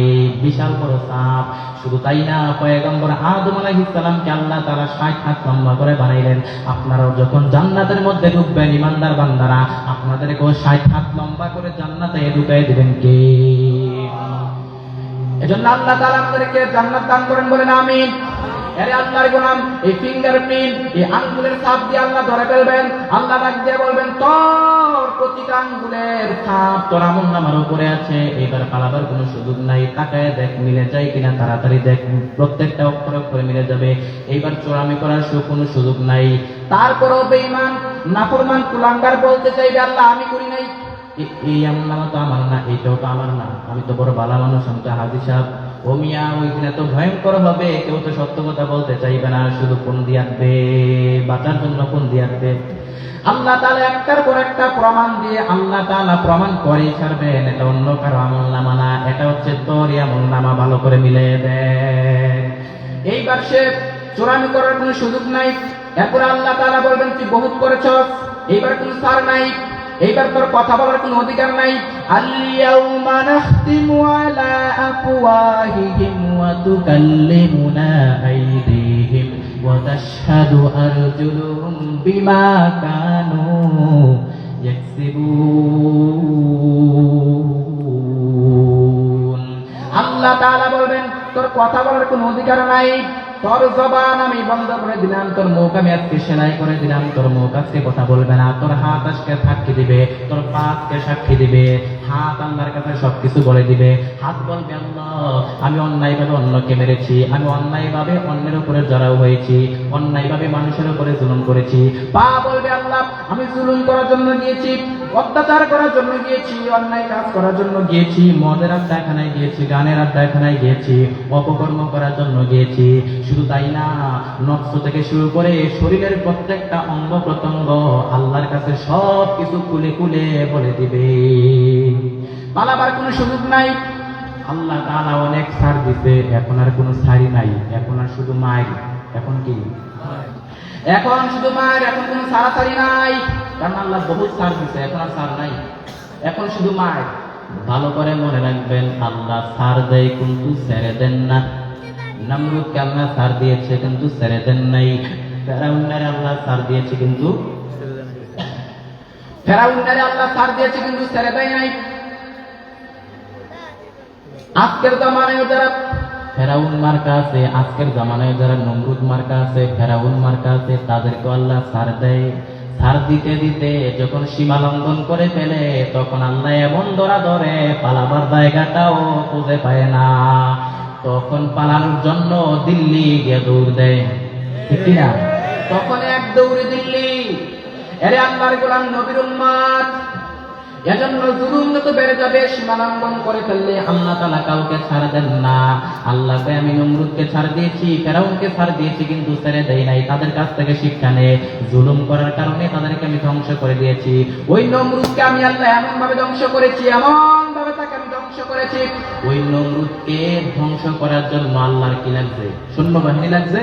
বিশাল বড় ছাপ। শুধু তাই না, পয়গম্বর আদম আলাইহিস সালামকে আল্লাহ তাআলা 60 হাত লম্বা করে বানাইলেন। আপনারাও যখন জান্নাতের মধ্যে ঢুকবেন, ইমানদার বান্দারা, আপনাদেরকেও 60 হাত লম্বা করে জান্নাতে ঢুকাই দিবেন কে? এজন্য আল্লাহ তাআলা আমাদেরকে জান্নাত দান করেন, বলেন আমিন। আরে আল্লাহর গোলাম, এই ফিঙ্গারপ্রিন্ট, এই আঙ্গুলের ছাপ দিয়ে আল্লাহ ধরে ফেলবেন। আল্লাহ ডাক দিয়ে বলবেন, তোর প্রতিটা আঙ্গুলের ছাপ তোর আমলনামার উপরে আছে, এবার পালাবার কোনো সুযোগ নাই। তাকায় দেখ মিলে যায় কিনা, তাড়াতাড়ি দেখ, প্রত্যেকটা অক্ষর অক্ষরে মিলে যাবে। এইবার চোরামি করার কোনো সুযোগ নাই। তারপরও বেঈমান, নাফরমান, কুলাঙ্গার বলতে চাইবে, আল্লাহ আমি করি নাই, এই আমলনামা তো আমার না, এইটাও তো আমার না, আমি তো বড় ভালো মানুষ, আমি তো হাজী সাহেব। ও মিয়া, ওইখানে তো ভয়ঙ্কর হবে, কেউ তো সত্য কথা বলতে চাইবে না, শুধু ফোন দিয়ে আসবে, বাঁচার জন্য ফোন দিয়ে আসবে। আল্লাহ তাআলা একটার পর একটা প্রমাণ দিয়ে আল্লাহ তাআলা প্রমাণ করে ছাড়বেন, এটা অন্য কারো আমলনামা না, এটা হচ্ছে তোরই আমলনামা, ভালো করে মিলিয়ে দেন। এইবার সে চোরামি করার কোনো সুযোগ নাই। এরপরে আল্লাহ তাআলা বলবেন, তুই বহুত করেছস, এইবার কোনো ছাড় নাই, এইবার তোর কথা বলার কোনো অধিকার নাই। আল-ইয়াউমা নাখতিমু আলা আফওয়াহিহিম ওয়া তুকাল্লিমুনা আইদিহিম ওয়া তাশহাদু আরজুলুহুম বিমা কানু ইয়াকসিবুন। আল্লাহ তাআলা বলবেন, তোর কথা বলার কোনো অধিকার নাই, তোর জবান আমি বন্ধ করে দিলাম, তোর মুখ আমি আজকে সেলাই করে দিলাম, তোর মুখ আজকে কথা বলবে না, তোর হাত আজকে সাক্ষী দিবে, তোর পা আজকে সাক্ষী দিবে। হাত আল্লাহর কাছে সবকিছু বলে দিবে। হাত বলবে, আল্লাহ আমি অন্যায়ভাবে অন্যকে মেরেছি, আমি অন্যায়ভাবে অন্যের উপরে জড়াও হয়েছি, অন্যায়ভাবে মানুষের উপরে জুলুম করেছি। পা বলবে, আল্লাহ আমি জুলুম করার জন্য গিয়েছি, অত্যাচার করার জন্য গিয়েছি, অন্যায় কাজ করার জন্য গিয়েছি, মদের আড্ডাখানায় গিয়েছি, গানের আড্ডাখানায় গিয়েছি, অপকর্ম করার জন্য গিয়েছি। শুধু তাই না, নফস থেকে শুরু করে শরীরের প্রত্যেকটা অঙ্গ প্রত্যঙ্গ আল্লাহর কাছে সব কিছু খুলে খুলে বলে দিবে, পালাবার কোনো সুযোগ নাই। আল্লাহ তাআলা অনেক ছাড় দিতে, এখন আর কোনো ছাড়ি নাই, এখন আর শুধু মায়ের। এখন কি? এখন শুধু মায়ের, এখন কোনো ছাড়াছাড়ি নাই, কারণ আল্লাহ বহুত ছাড় দিতে, এখন আর ছাড় নাই, এখন শুধু মায়ের। ভালো করে মনে রাখবেন, আল্লাহ ছাড় দেয় কিন্তু ছেড়ে দেন না। নমরুদকে আল্লাহ ছাড় দিয়েছে কিন্তু ছেড়ে দেন নাই। ফেরাউনের আল্লাহ ছাড় দিয়েছে কিন্তু ছেড়ে দেয় নাই। আজকের জমানায় যারা ফেরাউন মার্কা আছে, আজকের জামানায় যারা নমরুদ মার্কা আছে, ফেরাউন মার্কা আছে, তাদেরকে আল্লাহ ছাড় দেয়। ছাড় দিতে দিতে যখন সীমা লঙ্ঘন করে ফেলে, তখন আল্লাহ এমন ধরা ধরে পালাবার জায়গাটাও খুঁজে পায় না। তখন পালানোর জন্য দিল্লি গিয়ে দৌড় দেয়, ঠিক কিনা? তখন এক দৌড়ে দিল্লি। এরে আল্লাহর গোলাম নবীর উম্মত, এজন্য জুলুম যত বেড়ে যাবে, সীমা লঙ্ঘন করে ফেললে আল্লাহ তাআলা কাউকে ছাড় দেন না। আল্লাহকে আমি নমরুদকে ছাড় দিয়েছি, ফেরাউনকে ছাড় দিয়েছি, কিন্তু ছেড়ে দেই নাই। তাদের কাছ থেকে শিক্ষা নেই, জুলুম করার কারণে তাদেরকে আমি ধ্বংস করে দিয়েছি। ওই নমরুদকে আমি আল্লাহ এমন ভাবে ধ্বংস করেছি, এমন ভাবে তাকে আমি ধ্বংস করেছি। ওই নমরুদকে ধ্বংস করার জন্য আল্লাহর কি লাগছে? সৈন্যবাহিনী লাগছে?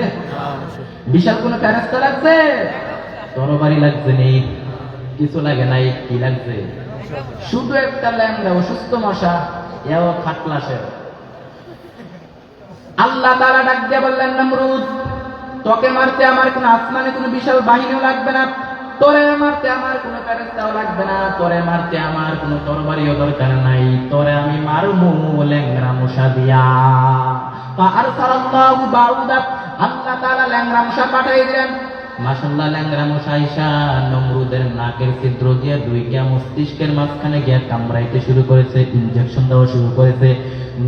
বিশাল কোন ফেরেশতা লাগছে? তরবারি লাগছে? নেই, কিছু লাগে নাই। কি লাগছে? শুধু একটা ল্যাংড়া অসুস্থ মশা, এও খাটলাসের। আল্লাহ তাআলা ডাক দিয়ে বললেন, নমরুদ, তোকে মারতে আমার কোন আসমানে কোন বিশাল বাহিনীও লাগবে না, তোরে মারতে আমার কোন ফেরেশতাও লাগবে না, তোরে মারতে আমার কোন তরবারিও দরকার নাই, তোরে আমি মারবো ল্যাংড়া মশা দিয়া। ফাআরসালাল্লাহু বাউদা, আল্লাহ তাআলা ল্যাংড়া মশা পাঠিয়ে দিলেন। মাশাআল্লাহ, ল্যাংড়া মশা আইসা নমরুদের নাকের ছিদ্র দিয়ে দুইটা মস্তিষ্কের মাঝখানে গিয়ে কামড়াইতে শুরু করেছে, ইনজেকশন দেওয়া শুরু করেছে।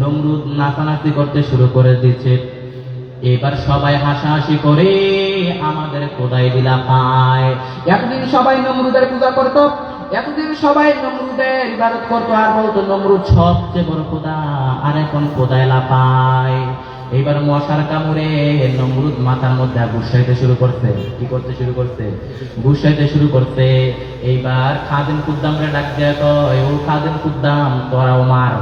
নমরুদ নাচানাচি করতে শুরু করে দিয়েছে। এবার সবাই হাসাহাসি করে আমাদের খোদাই দিলা পায়। এতদিন সবাই নমরুদের পূজা করত, এতদিন সবাই নমরুদের ইবাদত করতো, আর বলতো নমরুদ সবচেয়ে বড় খোদা, আর এখন খোদাই লাপায়। এইবার মশার কামড়ে নমরুদ মাথার মধ্যে ঘুষাইতে শুরু করছে। কি করতে শুরু করছে? ঘুষাইতে শুরু করছে। এইবার খাদেম কুদ্দামরে ডাক দেয়া কয়, ও খাদেম কুদ্দাম, তোরাও মার।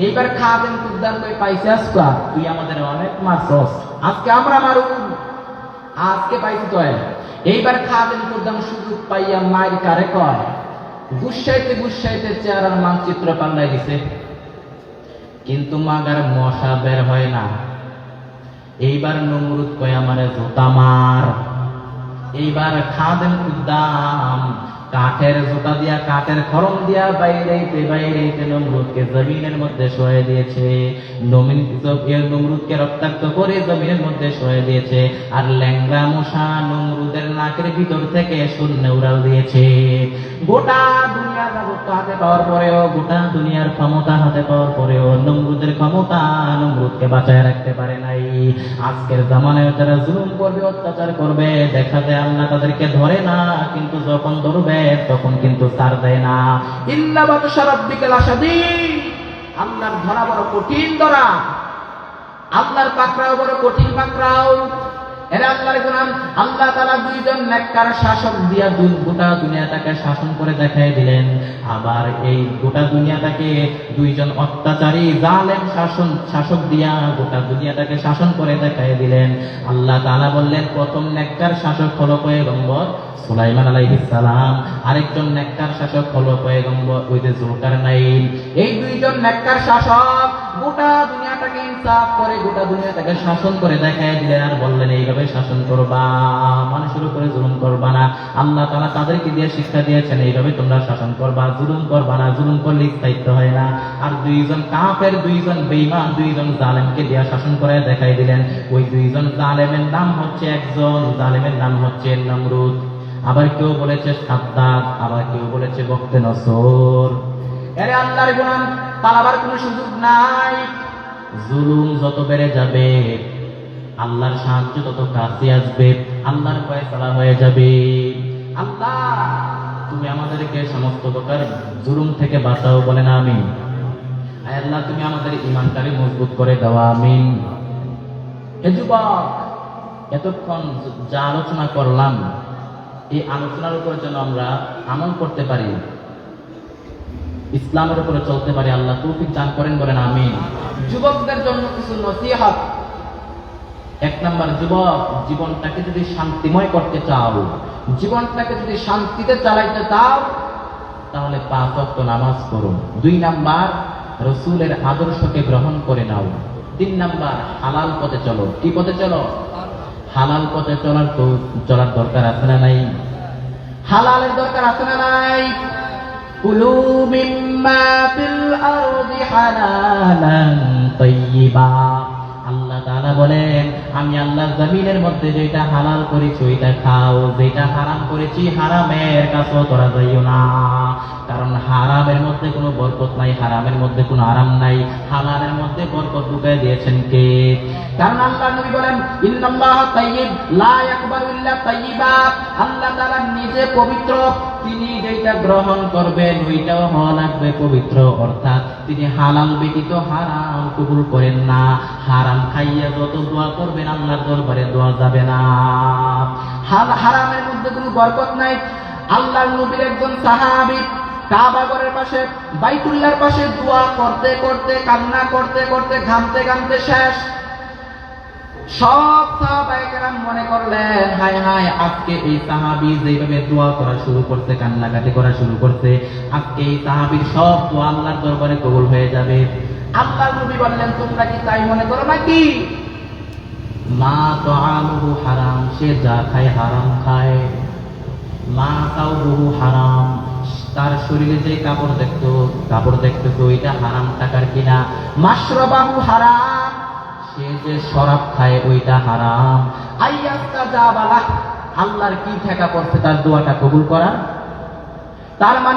এইবার খাদেম কুদ্দাম কই, পাইছে আজকে তুই আমাদের অনেক মারছস, আজকে আমরা মারু, আজকে পাইছি তো। এইবার খাদেম কুদ্দাম সুযোগ পাইয়া মার কারে কয়, ঘুষাইতে ঘুষাইতে চেহারার মানচিত্র পাল্টাই দিছে, কিন্তু মাগার মশা বের হয় না। এইবার নমরুদ কয়, আমারে জুতা মার। এইবার খাদেম কুদ্দাম কাঠের জুতা দিয়া, কাঠের খড়ম দিয়া বাইরেইতে বাইরেইতে নমরুদকে জমিনের মধ্যে শোয়ে দিয়েছে। নমরুদকে রক্তাক্ত করে জমিনের মধ্যে শোয়ে দিয়েছে। আর ল্যাংড়া মশা নমরুদের নাকের ভিতর থেকে শূন্য উড়াল দিয়েছে। গোটা দুনিয়ার রাজত্ব হাতে পাওয়ার পরেও, গোটা দুনিয়ার ক্ষমতা হাতে পাওয়ার পরেও নমরুদের ক্ষমতা নমরুদকে বাঁচায় রাখতে পারে নাই। আজকের জামানায় যারা জুলুম করবে, অত্যাচার করবে, দেখা যায় আল্লাহ তাদেরকে ধরে না, কিন্তু যখন ধরবে তখন কিন্তু ছাড় দেয় না। ইল্লা বাতশা রাব্বিকা লাশাদীদ, আল্লাহর ধরা বড় কঠিন ধরা, আল্লাহর পাকড়াও বড় কঠিন পাকড়াও। এরা আল্লাহর গোলাম, আল্লাহ তাআলা দুইজন নেককার শাসক দিয়া গোটা দুনিয়াটাকে শাসন করে দেখাই দিলেন। আবার এই গোটা দুনিয়াটাকে দুইজন অত্যাচারী জালেম শাসক দিয়া গোটা দুনিয়াটাকে শাসন করে দেখাই দিলেন। আল্লাহ তাআলা বললেন, প্রথম নেককার শাসক হলো পয়গম্বর সুলাইমান আলাইহিস সালাম, আরেকজন নেককার শাসক হলো পয়গম্বর ওই যে জুলকারনাইন। এই দুইজন নেককার শাসক গোটা দুনিয়াটাকে ইনসাফ করে, গোটা দুনিয়াটাকে শাসন করে দেখাই দিলেন। আর বললেন, এইভাবে শাসন করবা, মানুষের উপরে জুলুম করবা না। আল্লাহ তাআলা তাদেরকে দিয়ে শিক্ষা দিয়েছেন, এইভাবে তোমরা শাসন করবা, জুলুম করবা না, জুলুম করলে স্থায়িত্ব হয় না। আর দুইজন কাফের, দুইজন বেঈমান, দুইজন জালেমকে দিয়ে শাসন করে দেখাই দিলেন। ওই দুইজন জালেমের নাম হচ্ছে, একজন জালেমের নাম হচ্ছে নমরুদ, আবার কেউ বলেছে সাদ্দাত, আবার কেউ বলেছে বক্তে নসর। এরে আল্লাহর গোলাম, পালাবার কোনো সুযোগ নাই। জুলুম যত বেড়ে যাবে, আল্লাহর সাহায্য তত কাছে আসবে, আল্লাহর ফয়সালা হয়ে যাবে। আল্লাহ, তুমি আমাদেরকে সমস্ত প্রকার জুলুম থেকে বাঁচাও, বলেন আমিন। আয় আল্লাহ, তুমি আমাদের ঈমানটাকে মজবুত করে দাও, আমিন। এ যুবক, এতক্ষণ যা আলোচনা করলাম, এই আলোচনার উপর যেন আমরা আমল করতে পারি, ইসলামের উপরে চলতে পারি, আল্লাহ তৌফিক দান করেন, বলেন আমিন। যুবকদের জন্য কিছু নসিহত। এক নাম্বার, যুবক, জীবনটাকে যদি শান্তিময় করতে চাও, জীবনটাকে যদি শান্তিতে চালাইতে চাও, তাহলে 5 ওয়াক্ত নামাজ পড়ো। 2 নাম্বার, রাসূলের আদর্শকে গ্রহণ করে নাও। 3 নাম্বার, হালাল পথে চলো। কি পথে চলো? হালাল পথে চলার দরকার আছে না নাই? হালালের দরকার আছে না নাই? কুলু মিম্মা ফিল আরদি হালালান তাইয়্যিবা, তাআলা বলেন, আমি আল্লাহর জমিনের মধ্যে যেটা হালাল করেছি ওইটা খাও, যেটা হারাম করেছি হারামের কাছেও তোরা যাইও না। কারণ হারামের মধ্যে কোনো বরকত নাই, হারামের মধ্যে কোনো আরাম নাই, হালালের মধ্যে বরকত ঢুকাই দিয়েছেন কে? কারণ আল্লাহ নবী বলেন, ইন্নাল্লাহা তাইয়্যিব লা ইয়াকবালু ইল্লা তাইয়্যিবা। আল্লাহ তাআলা নিজে পবিত্র, তিনি যেটা গ্রহণ করবেন ওইটাও হওয়া লাগবে পবিত্র, অর্থাৎ তিনি হালাল ব্যতীত হারাম কবুল করেন না। হারাম খাইয়া যত দোয়া করবেন আল্লাহর দরবারে দোয়া যাবে না। হারামের মধ্যে কোনো বরকত নাই। আল্লাহর নবীর একজন সাহাবী কাবা ঘরের পাশে বাইতুল্লাহর পাশে দোয়া করতে করতে কান্না করতে করতে ঘামতে ঘামতে শেষ। সব সাহাবায়ে কেরাম মনে করলেন, হায় হায়, আজকে এই সাহাবী যেভাবে দোয়া করা শুরু করতে, কান্নাকাটি করা শুরু করতে, আজকে এই সাহাবীর সব দোয়া আল্লাহর দরবারে কবুল হয়ে যাবে। আল্লাহর নবী বললেন, তোমরা কি তাই মনে করো নাকি? মা তাআমুহু হারাম, সে যা খায় হারাম খায়। মা তাওবুহু হারাম, তার শরীরে যে কাপড় দেখতো ওইটা হারাম টাকার কিনা। মাশরাবাহু হারাম, সে যে শরাব খায় ওইটা হারাম। আইয়াস্তাজাবালাহ, আল্লাহর কি ঠেকা পড়ছে তার দোয়াটা কবুল করা? তার মানে